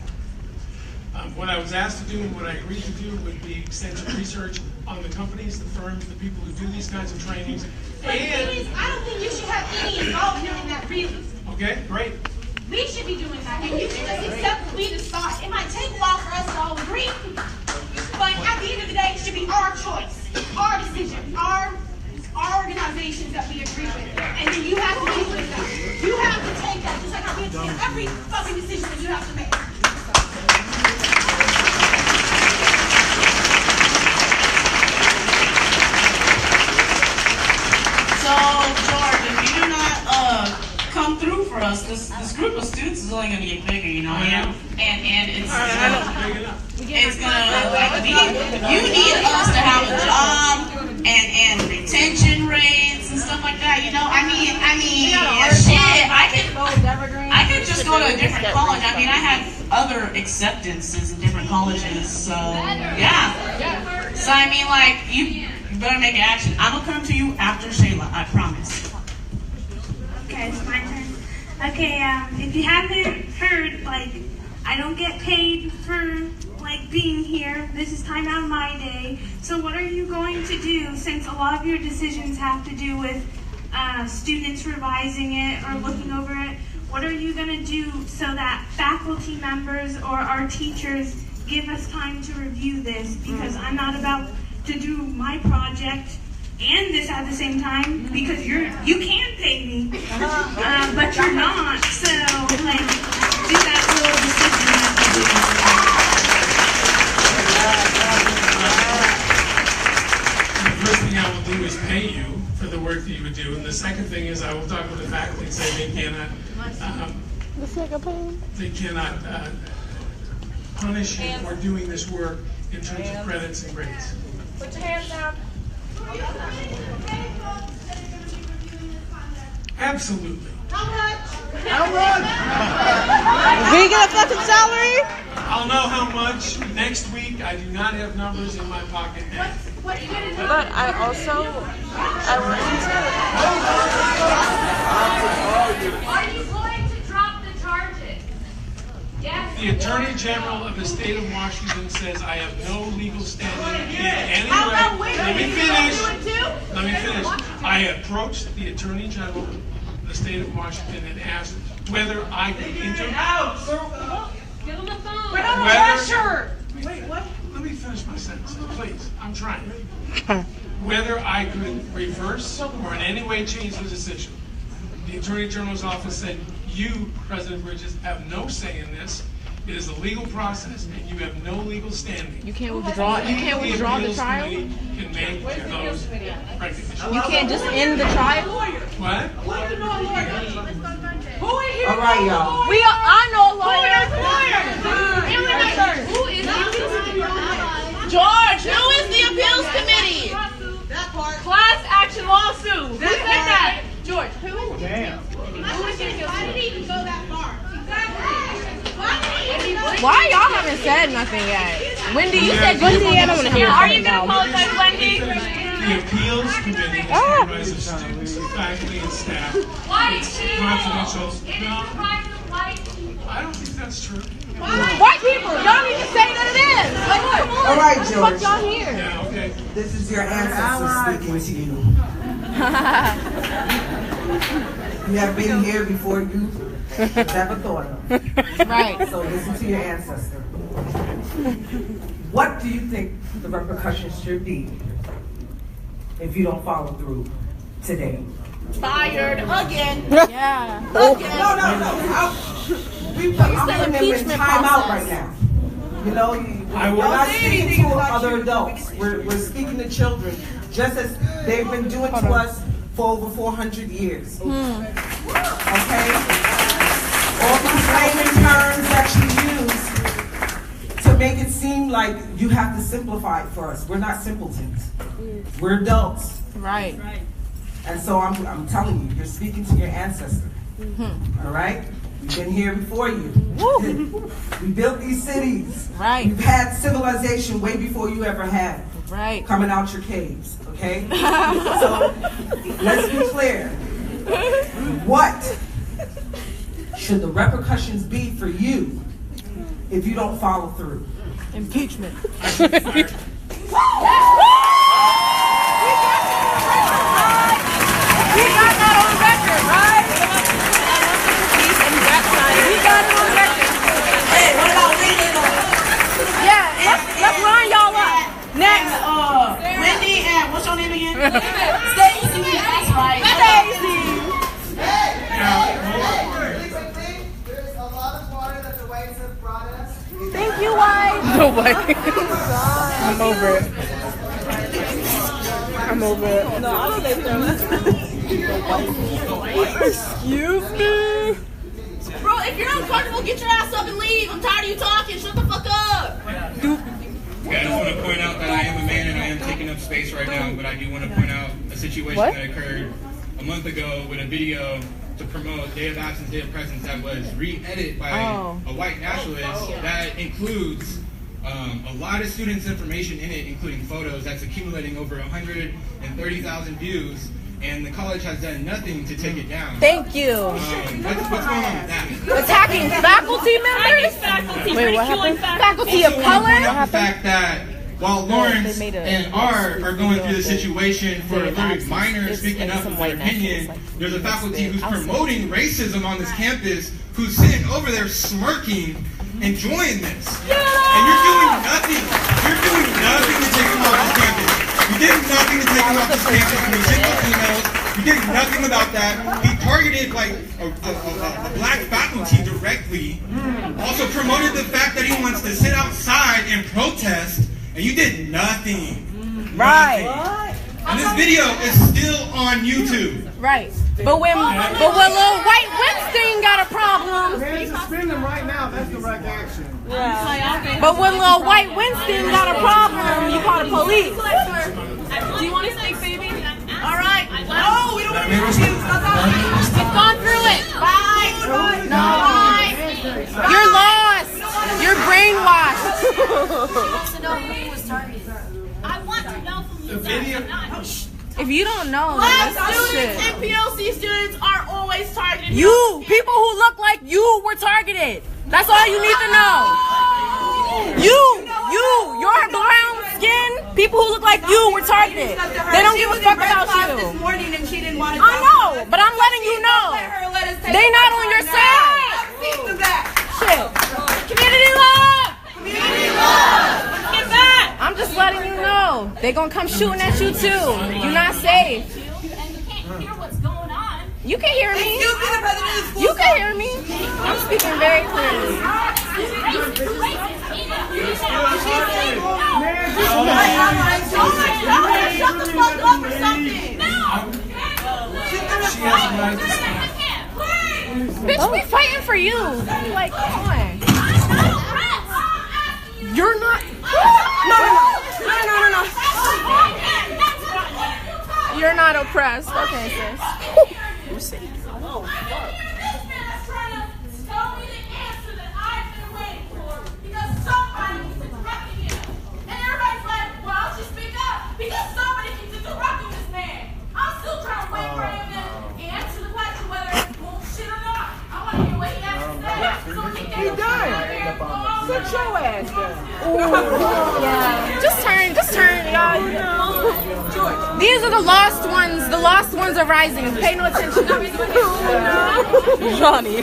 What I was asked to do and what I agreed to do would be extensive research on the companies, the firms, the people who do these kinds of trainings. But please, I don't think you should have any involvement in that, really. Okay, great. We should be doing that, and you should just accept what we decide. It might take a while for us to all agree, but at the end of the day, it should be our choice, our decision, our organizations that we agree with, and then you have to deal with that. You have to take that, just like how we have to take every fucking decision that you have to make. So, George, if you do not come through for us, this group of students is only going to get bigger, you know, and it's gonna like you need us to have a job and retention rates and stuff like that, you know. I mean, shit, I could just go to a different college. I mean, I have other acceptances in different colleges, so yeah. So I mean, like you better make action. I'm gonna come to you after Shayla, I promise. Okay, it's my turn. Okay, if you haven't heard, like, I don't get paid for, like, being here. This is time out of my day. So what are you going to do, since a lot of your decisions have to do with students revising it or looking over it? What are you going to do so that faculty members or our teachers give us time to review this? Because I'm not about to do my project and this at the same time, because you can pay me, but you're not. So like, do that little decision The first thing I will do is pay you for the work that you would do, and the second thing is I will talk with the faculty and say they cannot punish you for doing this work in terms of credits and grades. Put your hands down. Absolutely. How much? We get a fucking salary? I'll know how much next week. I do not have numbers in my pocket now. But I also, Are you going to drop the charges? Yes. The Attorney General of the state of Washington says I have no legal standing in any How about way. we? Let me You finish. gonna do it too? Let me finish. I approached the Attorney General of the state of Washington and asked whether I could Give him the phone. We're not pressure. Wait, what? Let me finish my sentence, please. I'm trying. Whether I could reverse or in any way change the decision. The Attorney General's office said, you, President Bridges, have no say in this. It is a legal process, and you have no legal standing. You can't withdraw. You can't withdraw the trial. Can make those recognitions. You can't just end the trial. What? Who in here? All right, y'all. I know a lawyer. Who is the George, who is the appeals committee? That part. Class action lawsuit. Who said that? George, who? Damn. Why did he even go that far? Why y'all haven't said nothing yet? Wendy, you said Wendy. I don't want to hear. Are you gonna apologize, Wendy? The appeals committee is comprised of students, faculty, and staff. It's confidential. No, I don't think that's true. White people, y'all need to say that it is. Like, come on. All right, What the George. fuck y'all here? Yeah, okay. This is your ancestors speaking to you. You have been here before you never thought of. Right. So listen to your ancestor. What do you think the repercussions should be if you don't follow through today? Fired again. Yeah. Again. No. I'm putting them in time out right now. You know, we're not speaking to other adults. We're speaking to children, just as they've been doing to us for over 400 years. Okay? All these layman terms that you use to make it seem like you have to simplify it for us. We're not simpletons. We're adults. Right. And so I'm telling you, you're speaking to your ancestor. All right? We've been here before you. We built these cities. Right. We've had civilization way before you ever had. Right. Coming out your caves, okay? So let's be clear. What should the repercussions be for you if you don't follow through? Impeachment. We got that on record, right? We got it on record. Hey, what about Wendy? Yeah, let's line y'all up. Next. Wendy and what's your name again? Stacy. That's right. Stacy. There's a lot of water that the whites have brought us. Thank you, White. No way. I'm over it. I'm over it. No, I don't think so. Excuse me? Bro, if you're uncomfortable, get your ass up and leave. I'm tired of you talking. Shut the fuck up. I just want to point out that I am a man and I am taking up space right now, but I do want to point out a situation that occurred a month ago with a video to promote Day of Absence, Day of Presence that was re-edited by a white nationalist that includes a lot of students' information in it, including photos, that's accumulating over 130,000 views, and the college has done nothing to take it down. Thank you. What's going on with that? Attacking faculty members? Wait, what happened? Faculty of color? The fact that while Lawrence and R are going through the situation for a very minor speaking up of their opinion, there's a faculty who's promoting racism on this campus who's sitting over there smirking, enjoying this. And you're doing nothing. You're doing nothing to take him off this campus. You did nothing to take him off this campus when he sent those emails. You did nothing about that. He targeted like a black faculty directly. Also promoted the fact that he wants to sit outside and protest, and you did nothing. Right. And this video is still on YouTube. Right. But when little white Winston got a problem. Man, suspend him right now. That's the right action. Yeah. But when little white Winston got a problem, you call the police. Do you want to speak, baby? All right. No, we don't want to. We've gone through it. Bye. No. You're lost. You're brainwashed. I want to know from you. The video. If you don't know, Black then that's students shit. and POC students are always targeted. You, people who look like you were targeted. That's all you need to know. Your brown skin, people who look like you were targeted. They don't give a fuck about you. This morning and she didn't want to I know, but I'm letting you know. They not on your side. Shit. Community love. Community love. Get back. I'm just letting you know. They gonna come shooting at you too. You're not safe. And you can't hear what's going on. You can hear me. Excuse me, the president of the school. You can hear me. I'm speaking very clearly. Shut the fuck up or something. She has a right to speak. Bitch, we fighting for you. Like, come on. You're not. No. You're not oppressed. Okay, sis. You see. Because somebody keeps interrupting this man. I'm still trying to wait for him to answer the question whether it's bullshit or not. I want to hear what he has to say. So he can Sit your ass down. Yeah. Just turn, y'all. These are the lost ones. The lost ones are rising. Pay no attention. Johnny.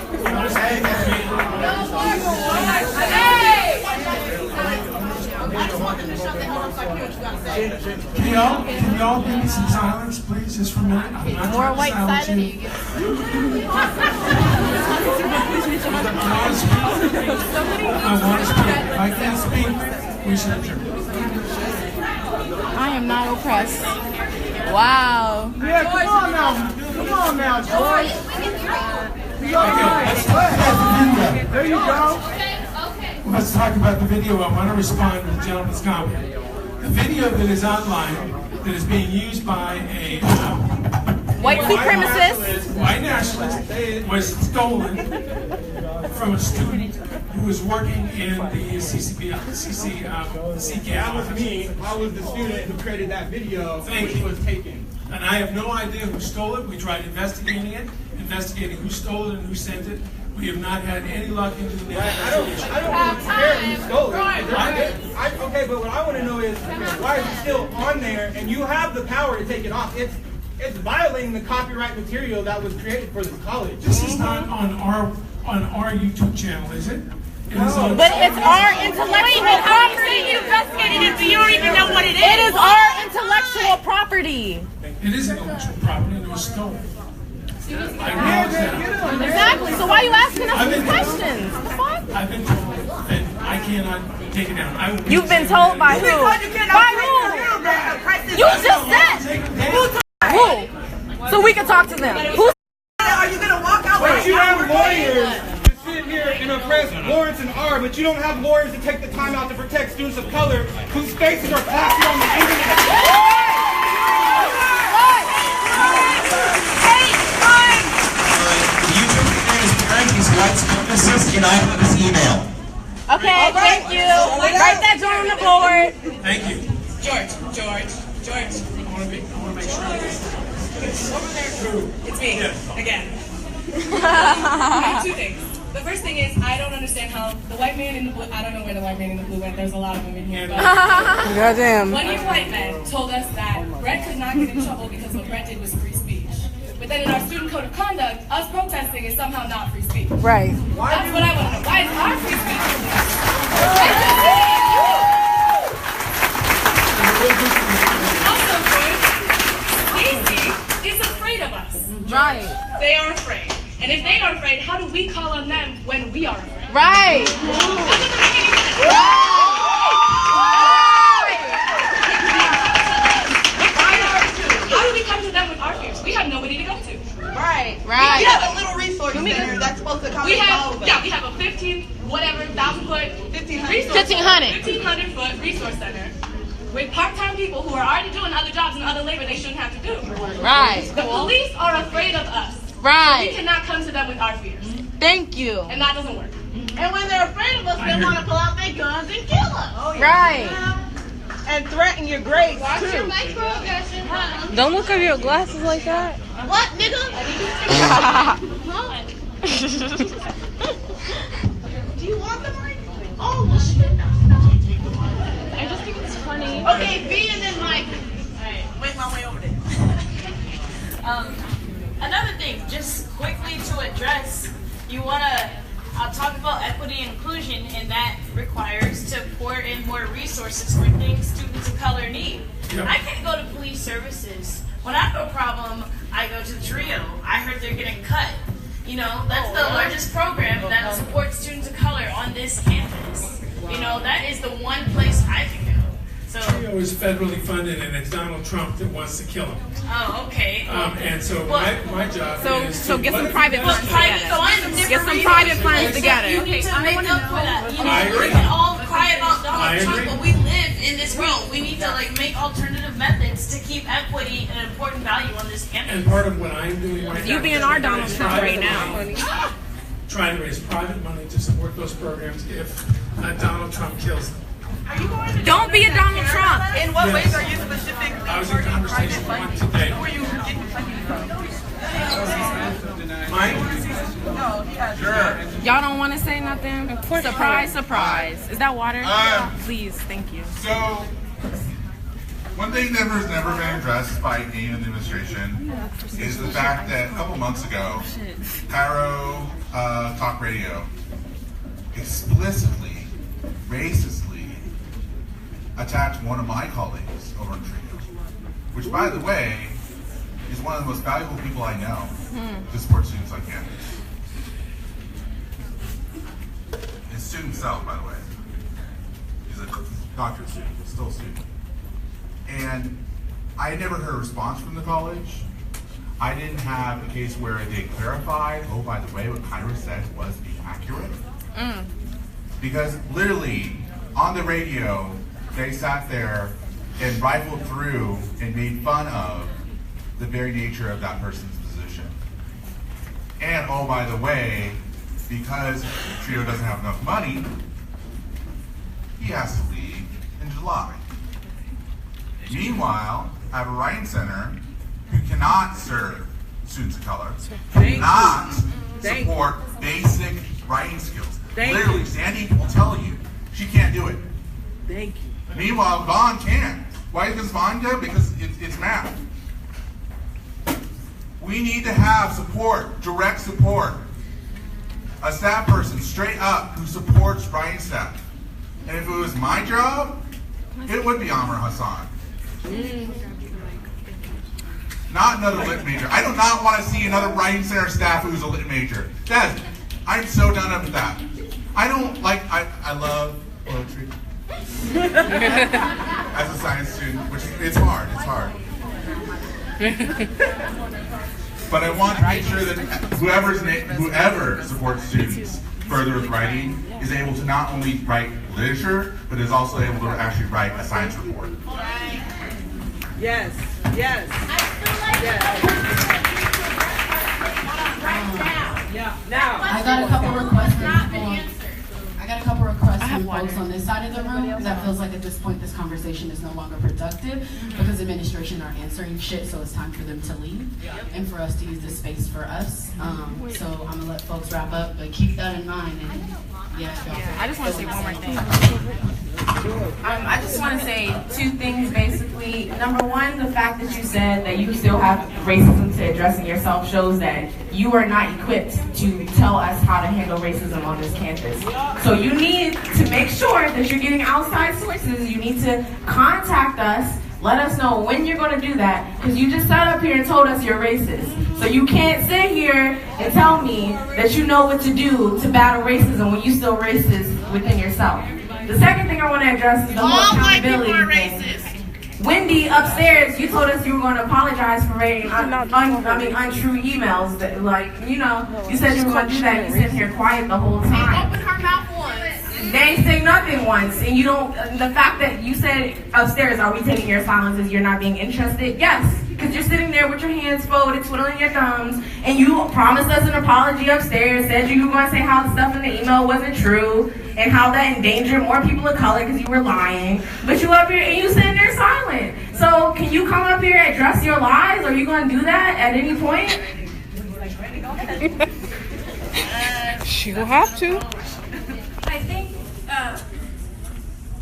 Can y'all give me some silence, please, just for a minute? I'm not More trying to white silence silence. you. I want to speak. If I can't speak, we should adjourn. I am not oppressed. Wow. Yeah, come on now, George. There you go. Let's talk about the video. I want to respond to the gentleman's comment. The video that is online, that is being used by a White supremacist. white nationalist, was stolen from a student who was working in the CK. That was me. I was the student who created that video, which was taken. And I have no idea who stole it. We tried investigating who stole it and who sent it. We have not had any luck in doing that. I don't care who stole it. Okay, but what I want to know is, why is it still on there and you have the power to take it off? It's violating the copyright material that was created for this college. This is not on our YouTube channel, is it? But it's our intellectual property. You investigated it, so you don't even know what it is. It is our intellectual property. It is intellectual property and it was stolen. I acknowledge that. Exactly. So why are you asking us these questions? The fuck? I've been told that I cannot take it down. You've been told by who? By who? You just said. Who? So we can talk to them. Who? Are you gonna walk out? But you have lawyers to sit here and oppress Lawrence and R, but you don't have lawyers to take the time out to protect students of color whose faces are plastered on the internet. And I have his email. Okay, thank you. Write that down on the board. Thank you. George. I want to make sure. It's me, again. Two things. The first thing is, I don't understand how the white man in the blue, I don't know where the white man in the blue went, there's a lot of them in here, but Goddamn. one of you white men told us that Brett could not get in trouble because what Brett did was free speech. But then in our student code of conduct, us protesting is somehow not free speech. Right. That's what I want to know. Why is our free speech also, Stacey is afraid of us. Right. They are afraid. And if they are afraid, how do we call on them when we are afraid? Right. How do we come to them with our fears? We have nobody to go to. Right. Right. We have a little resource center that's supposed to come We all have, of us. yeah, we have a 1,000 foot, 1,500 foot resource center with part-time people who are already doing other jobs and other labor they shouldn't have to do. Right. The police are afraid of us. Right. We cannot come to them with our fears. Thank you. And that doesn't work. And when they're afraid of us, they want to pull out their guns and kill us. Oh, yeah. Right. And threaten your grades Watch too. your microaggression. Don't look over your glasses like that. What, nigga? Do you want them right? Oh, well, shit. I just think it's funny. Okay, B and then Mike. Alright, make my way over there. Another thing, just quickly to address, I'll talk about equity and inclusion, and that requires to pour in more resources for things students of color need. Yep. I can't go to police services. When I have a problem, I go to the Trio. I heard they're getting cut. You know, that's the largest program that supports students of color on this campus. You know, that is the one place I can go. So, Trio is federally funded, and it's Donald Trump that wants to kill him. Oh, okay. And so my job is So get some private funds together. Get some private funds together. You need to make up for that. You know, I agree. we can all cry about I Donald Trump, agree. but we live in this world. We need to make alternative methods to keep equity an important value on this campus. And part of what I'm doing right now, You being our Donald Trump right now. trying to raise private money to support those programs if Donald Trump kills them. Are you going to Don't be a Donald Trump. In what Yes. ways are you specifically I was in targeting private conversation with one funding? today. Who are you getting funding from? Mike? No, he has. Sure. Y'all don't want to say nothing? Surprise, surprise. Is that water? Please, thank you. So, one thing that has never been addressed by any of the administration is the fact that a couple months ago, Cairo Talk Radio explicitly, racistly attacked one of my colleagues over in Trio, which, by the way, is one of the most valuable people I know to support students on campus. And student himself, by the way. He's a doctorate student, but still a student. And I had never heard a response from the college. I didn't have a case where they clarified, oh, by the way, what Kyra said was inaccurate. Because literally, on the radio, they sat there and rifled through and made fun of the very nature of that person's position. And oh, by the way, because Trio doesn't have enough money, he has to leave in July. Meanwhile, I have a writing center who cannot serve students of color, cannot support basic writing skills. Literally, Sandy will tell you she can't do it. Thank you. Meanwhile, Vaughn can. Why does Vaughn do it? Because it's math. We need to have support, direct support. A staff person, straight up, who supports writing staff. And if it was my job, it would be Amr Hassan. Not another lit major. I do not want to see another writing center staff who's a lit major. I'm so done up with that. I love poetry. As a science student, which it's hard. But I want to make sure that whoever supports students further with writing is able to not only write literature, but is also able to actually write a science report. Yes. Yes. Now. I got a couple requests from folks on this side of the room because I feels like at this point this conversation is no longer productive because administration are answering shit, so it's time for them to leave and for us to use this space for us. So I'm gonna let folks wrap up, but keep that in mind. And I just want to say one more thing. I just want to say two things basically. Number one, the fact that you said that you still have racism to address in yourself shows that you are not equipped to tell us how to handle racism on this campus. So you need to make sure that you're getting outside sources. You need to contact us. Let us know when you're going to do that, because you just sat up here and told us you're racist. So you can't sit here and tell me that you know what to do to battle racism when you're still racist within yourself. The second thing I want to address is the whole accountability thing. Wendy, upstairs, you told us you were going to apologize for writing untrue emails. That, you said you were going to do that. You sit here quiet the whole time. Open her mouth once. They ain't say nothing once, and you don't. The fact that you said upstairs, are we taking your silence as you're not being interested? Yes. because you're sitting there with your hands folded, twiddling your thumbs, and you promised us an apology upstairs, said you were going to say how the stuff in the email wasn't true, and how that endangered more people of color because you were lying. But you up here and you sitting there silent. So can you come up here and address your lies? Are you going to do that at any point? She will have to. I think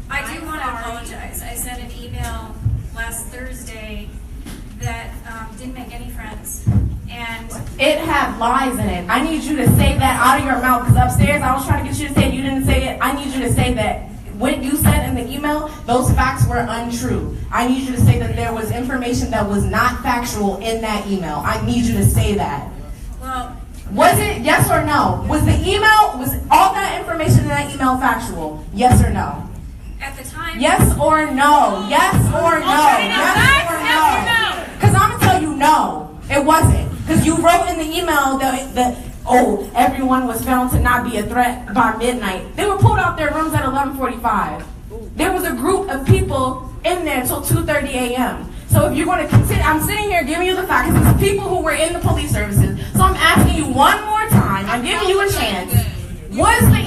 I do want to apologize. I sent an email last Thursday that didn't make any friends. And it had lies in it. I need you to say that out of your mouth, because upstairs I was trying to get you to say it, you didn't say it. I need you to say that what you said in the email, those facts were untrue. I need you to say that there was information that was not factual in that email. I need you to say that. Well, was it yes or no? Was the email, was all that information in that email factual? Yes or no? At the time. Yes or no? Yes or no? Yes or no? Because I'm going to tell you no, it wasn't. Because you wrote in the email that everyone was found to not be a threat by midnight. They were pulled out their rooms at 11:45. There was a group of people in there until 2:30 a.m. So if you're going to consider, I'm sitting here giving you the facts. It's people who were in the police services. So I'm asking you one more time. I'm giving you a chance. Was the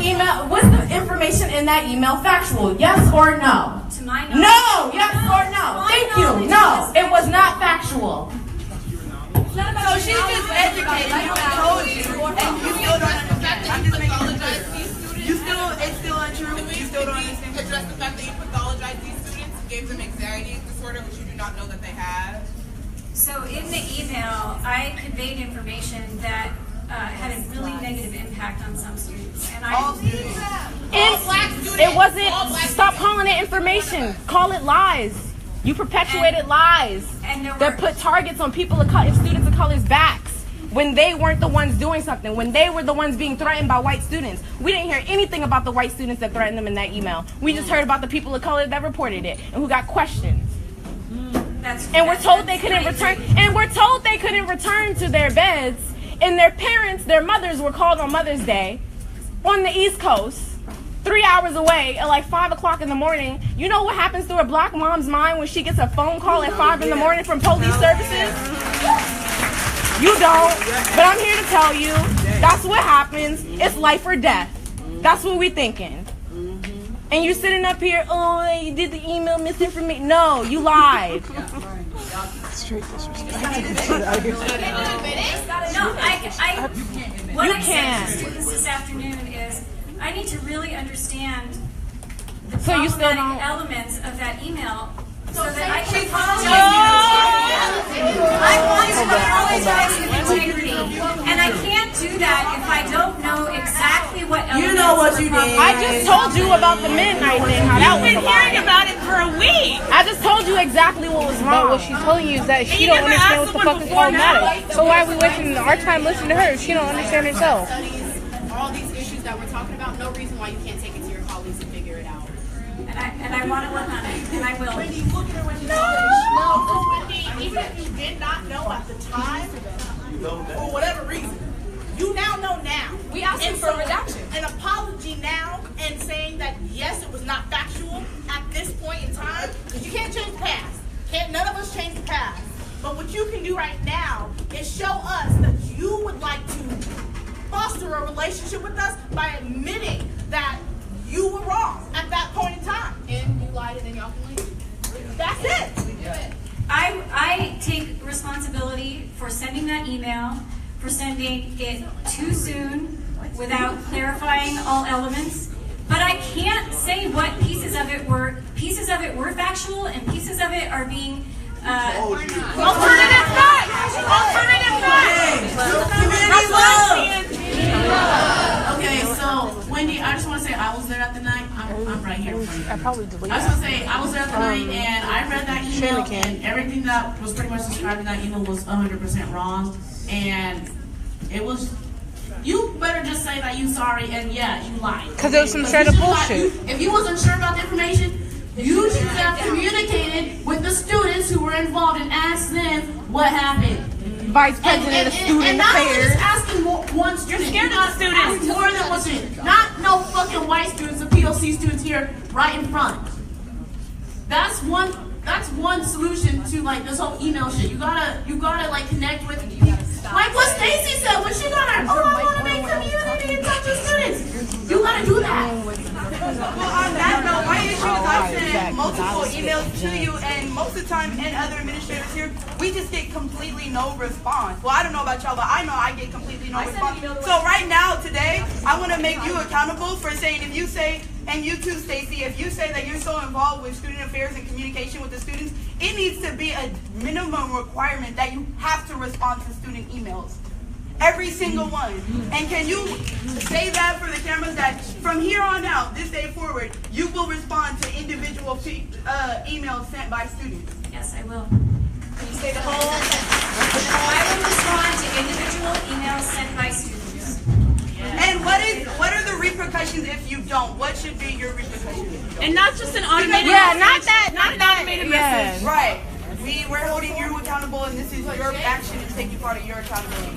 information in that email factual? Yes or no? To my knowledge. No. Yes or no? Thank you. No, it was not factual. So she's just educated. You told you, and you still don't understand. I'm just making it's still untrue. You still don't understand. Address the fact that you pathologized these students, gave them anxiety disorder, which you do not know that they have. So in the email, I conveyed information that had a really negative impact on some students, and it wasn't. Stop calling it information. Call it lies. You perpetuated lies that put targets on people of color, students of color's backs when they weren't the ones doing something, when they were the ones being threatened by white students. We didn't hear anything about the white students that threatened them in that email. We just heard about the people of color that reported it and who got questions. And we're told they couldn't return. And we're told they couldn't return to their beds. And their parents, their mothers, were called on Mother's Day on the East Coast, 3 hours away at like 5 o'clock in the morning. You know what happens to a black mom's mind when she gets a phone call at 5 in the morning from police services? You don't, but I'm here to tell you, that's what happens. It's life or death. That's what we thinking. And you're sitting up here, oh, you did the email misinformation. No, you lied. Straight disrespect. What I said to students this afternoon is, I need to really understand the problematic elements of that email so that I can apologize. I want to apologize with integrity, and I can't do that if I don't know exactly what elements. You know what you did. I just told you about the midnight thing. How that was a lie. You've been hearing about it for a week. I just told you exactly what was wrong. But what she's telling you is that she don't understand what the fuck is problematic. So why are we wasting our time listening to her if she don't understand herself? All these issues that we're talking about, no reason why you can't take it to your colleagues and figure it out. And I want to work on it, and I will. Wendy, look at her when she No, Wendy, even if you did not know at the time, for whatever reason, you now know now. We asked him for a reduction. An apology now and saying that, yes, it was not factual at this point in time, because you can't change the past. None of us change the past. But what you can do right now is show us that you would like to foster a relationship with us by admitting that you were wrong at that point in time. And you lied and then y'all can leave. That's it. I take responsibility for sending that email, for sending it too soon without clarifying all elements. But I can't say what pieces of it were factual and pieces of it are being alternative facts. Alternative facts. Okay, so Wendy, I just want to say I was there at the night. I'm right here in front of you. I probably deleted. I just want to say I was there at the night and I read that email and everything that was pretty much described in that email was 100% wrong. And it was. You better just say that you sorry and yeah, you lied. Because it was some straight up bullshit. If you wasn't sure about the information, you should have communicated with the students who were involved and asked them what happened. Vice President of Student Affairs. And not just asking one student. You're scared of students. More than one student. Not no fucking white students, the POC students here right in front. That's one That's one solution to like this whole email shit. You gotta like connect with people. Like what Stacy said when she got her, I want to make community and touch with students. You gotta do that. Well, on that note, my issue is I send multiple emails to you, and most of the time, and other administrators here, we just get completely no response. Well, I don't know about y'all, but I know I get completely no response. So right now, today, I want to make you accountable for saying, if you say, and you too, Stacy, if you say that you're so involved with student affairs and communication with the students, it needs to be a minimum requirement that you have to respond to student emails. Every single one. And can you say that for the cameras that from here on out, this day forward, you will respond to individual emails sent by students? Yes, I will. Can you say the whole sentence? I will respond to individual emails sent by students. And what are the repercussions if you don't? What should be your repercussions? And not just an automated message. not an automated message. Right. We're holding you accountable, and this is your action to take you part of your accountability.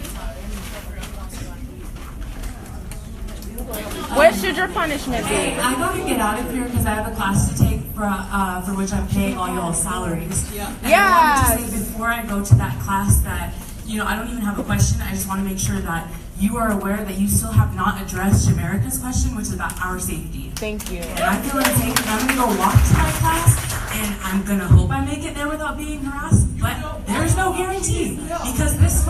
What should your punishment be? I gotta get out of here because I have a class to take for which I'm paying all y'all's salaries. And I wanted to say before I go to that class that, you know, I don't even have a question. I just want to make sure that you are aware that you still have not addressed Shamerica's question, which is about our safety. Thank you. And I feel like I'm gonna go walk to my class, and I'm gonna hope I make it there without being harassed. But there's no guarantee because there's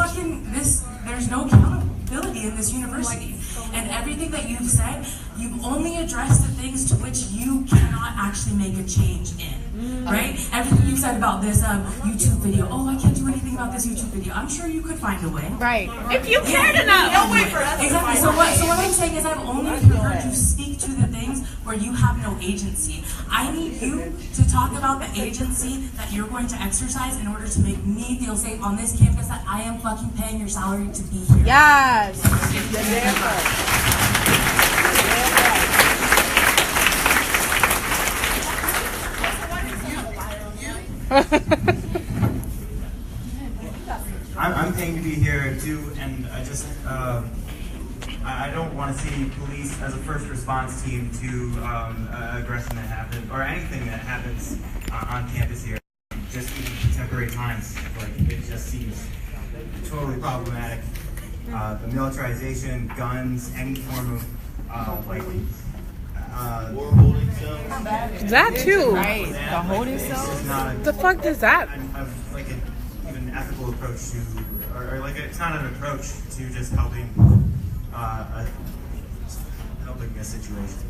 no accountability in this university. And everything that you've said, you've only addressed the things to which you cannot actually make a change in, right? Everything you've said about this YouTube video, oh, I can't do anything about this YouTube video. I'm sure you could find a way. Right. If you cared enough. Don't wait for us. Exactly. So what I'm saying is I've only heard you speak to the things where you have no agency. I need you to talk about the agency that you're going to exercise in order to make me feel safe on this campus that I am fucking paying your salary to be here. Yes. I'm paying to be here too, and I just I don't want to see police as a first response team to aggression that happens or anything that happens on campus here. Just in contemporary times, like it just seems totally problematic. The militarization, guns, any form of like war holding cells. That too. Right. The holding cells. The fuck does that? Like an even ethical approach to, or like it's not an approach to just helping a situation.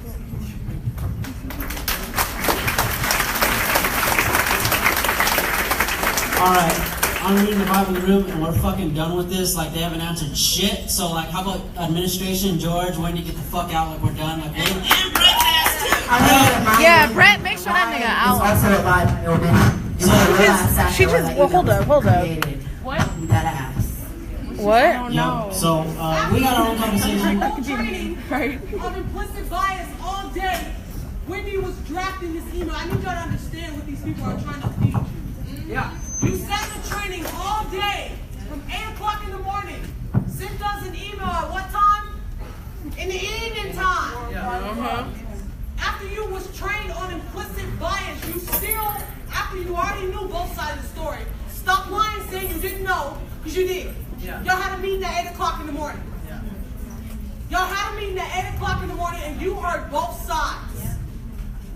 Alright, I'm reading the vibe in the room and we're fucking done with this. Like they haven't answered shit. So like how about administration, George, Wendy, get the fuck out, like we're done. Like and Brett has Yeah, Brett, make sure that nigga out. It's also a live building. She just well, hold up. What? You gotta ask. What? I don't know. So we got our own conversation. On implicit bias all day. Wendy was drafting this email. I need y'all to understand what these people are trying to feed you. Yeah. You sat in training all day from 8 o'clock in the morning. Sent us an email at what time? In the evening time. Yeah. After you was trained on implicit bias, you still, after you already knew both sides of the story, stop lying saying you didn't know, because you did. Yeah. Y'all had a meeting at 8 o'clock in the morning. Yeah. Y'all had a meeting at 8 o'clock in the morning and you heard both sides. Yeah.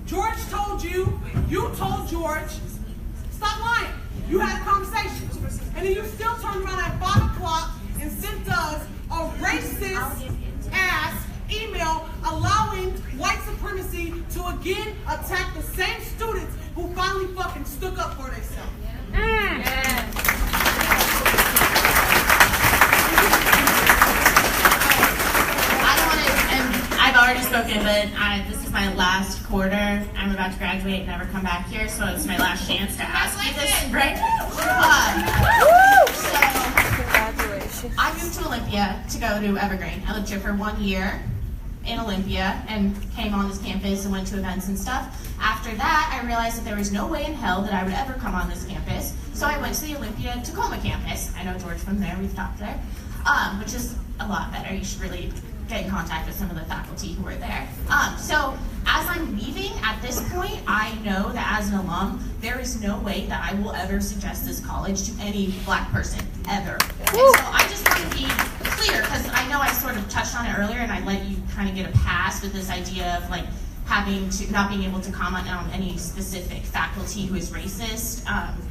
George told you told George, stop lying. You had a conversation. And then you still turned around at 5 o'clock and sent us a racist ass email allowing white supremacy to again attack the same students who finally fucking stuck up for themselves. I've already spoken, but this is my last quarter. I'm about to graduate and never come back here, so it's my last chance to ask you this right So, I moved to Olympia to go to Evergreen. I lived here for 1 year in Olympia and came on this campus and went to events and stuff. After that, I realized that there was no way in hell that I would ever come on this campus, so I went to the Olympia Tacoma campus. I know George from there, we've talked there, which is a lot better. You should really get in contact with some of the faculty who were there. So as I'm leaving at this point, I know that as an alum, there is no way that I will ever suggest this college to any black person, ever. And so I just want to be clear, because I know I sort of touched on it earlier and I let you kind of get a pass with this idea of like not being able to comment on any specific faculty who is racist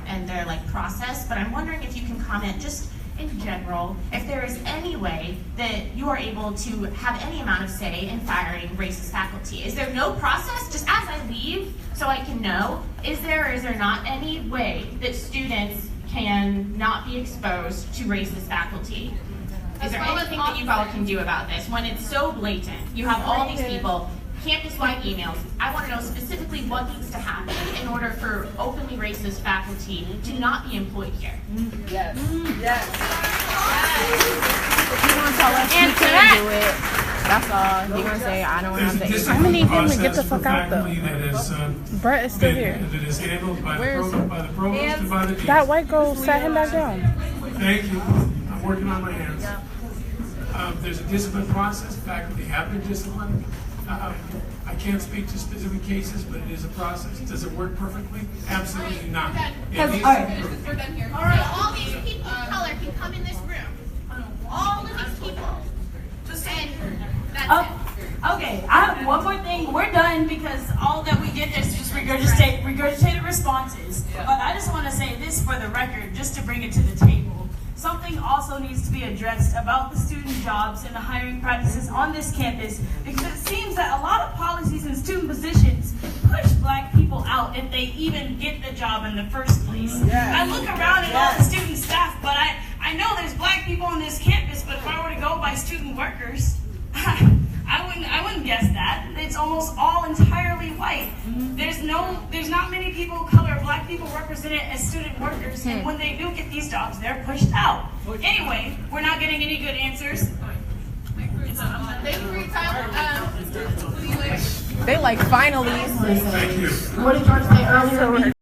and their like process, but I'm wondering if you can comment just in general, if there is any way that you are able to have any amount of say in firing racist faculty. Is there no process, just as I leave, so I can know, is there or is there not any way that students can not be exposed to racist faculty? Is there anything that you all can do about this when it's so blatant? You have all these people, campus-wide emails. I want to know specifically what needs to happen in order for openly racist faculty to not be employed here. Yes. Yes. He's going to tell us he can't do it. That's all. He's going to say, I don't have to. I'm going to need him to get the fuck out, though. Brett is still here. That is handled by the provost and by the dean. That white girl sat him back down. Thank you. I'm working on my hands. There's a discipline process. Faculty have been disciplined. I can't speak to specific cases, but it is a process. Does it work perfectly? Absolutely not. We're done here. All right, all these people of color can come in this room. All of these people. Just saying. Okay, I have one more thing. We're done because all that we get is just regurgitated responses. But I just want to say this for the record, just to bring it to the table. Something also needs to be addressed about the student jobs and the hiring practices on this campus, because it seems that a lot of policies and student positions push black people out if they even get the job in the first place. I look around at all the student staff, but I know there's black people on this campus, but if I were to go by student workers, I wouldn't guess that. It's almost all entirely white. There's not many people of color, black people represented as student workers, and when they do get these jobs, they're pushed out. Anyway, we're not getting any good answers. Thank you for your time. They like finally. Thank you. What did George say earlier?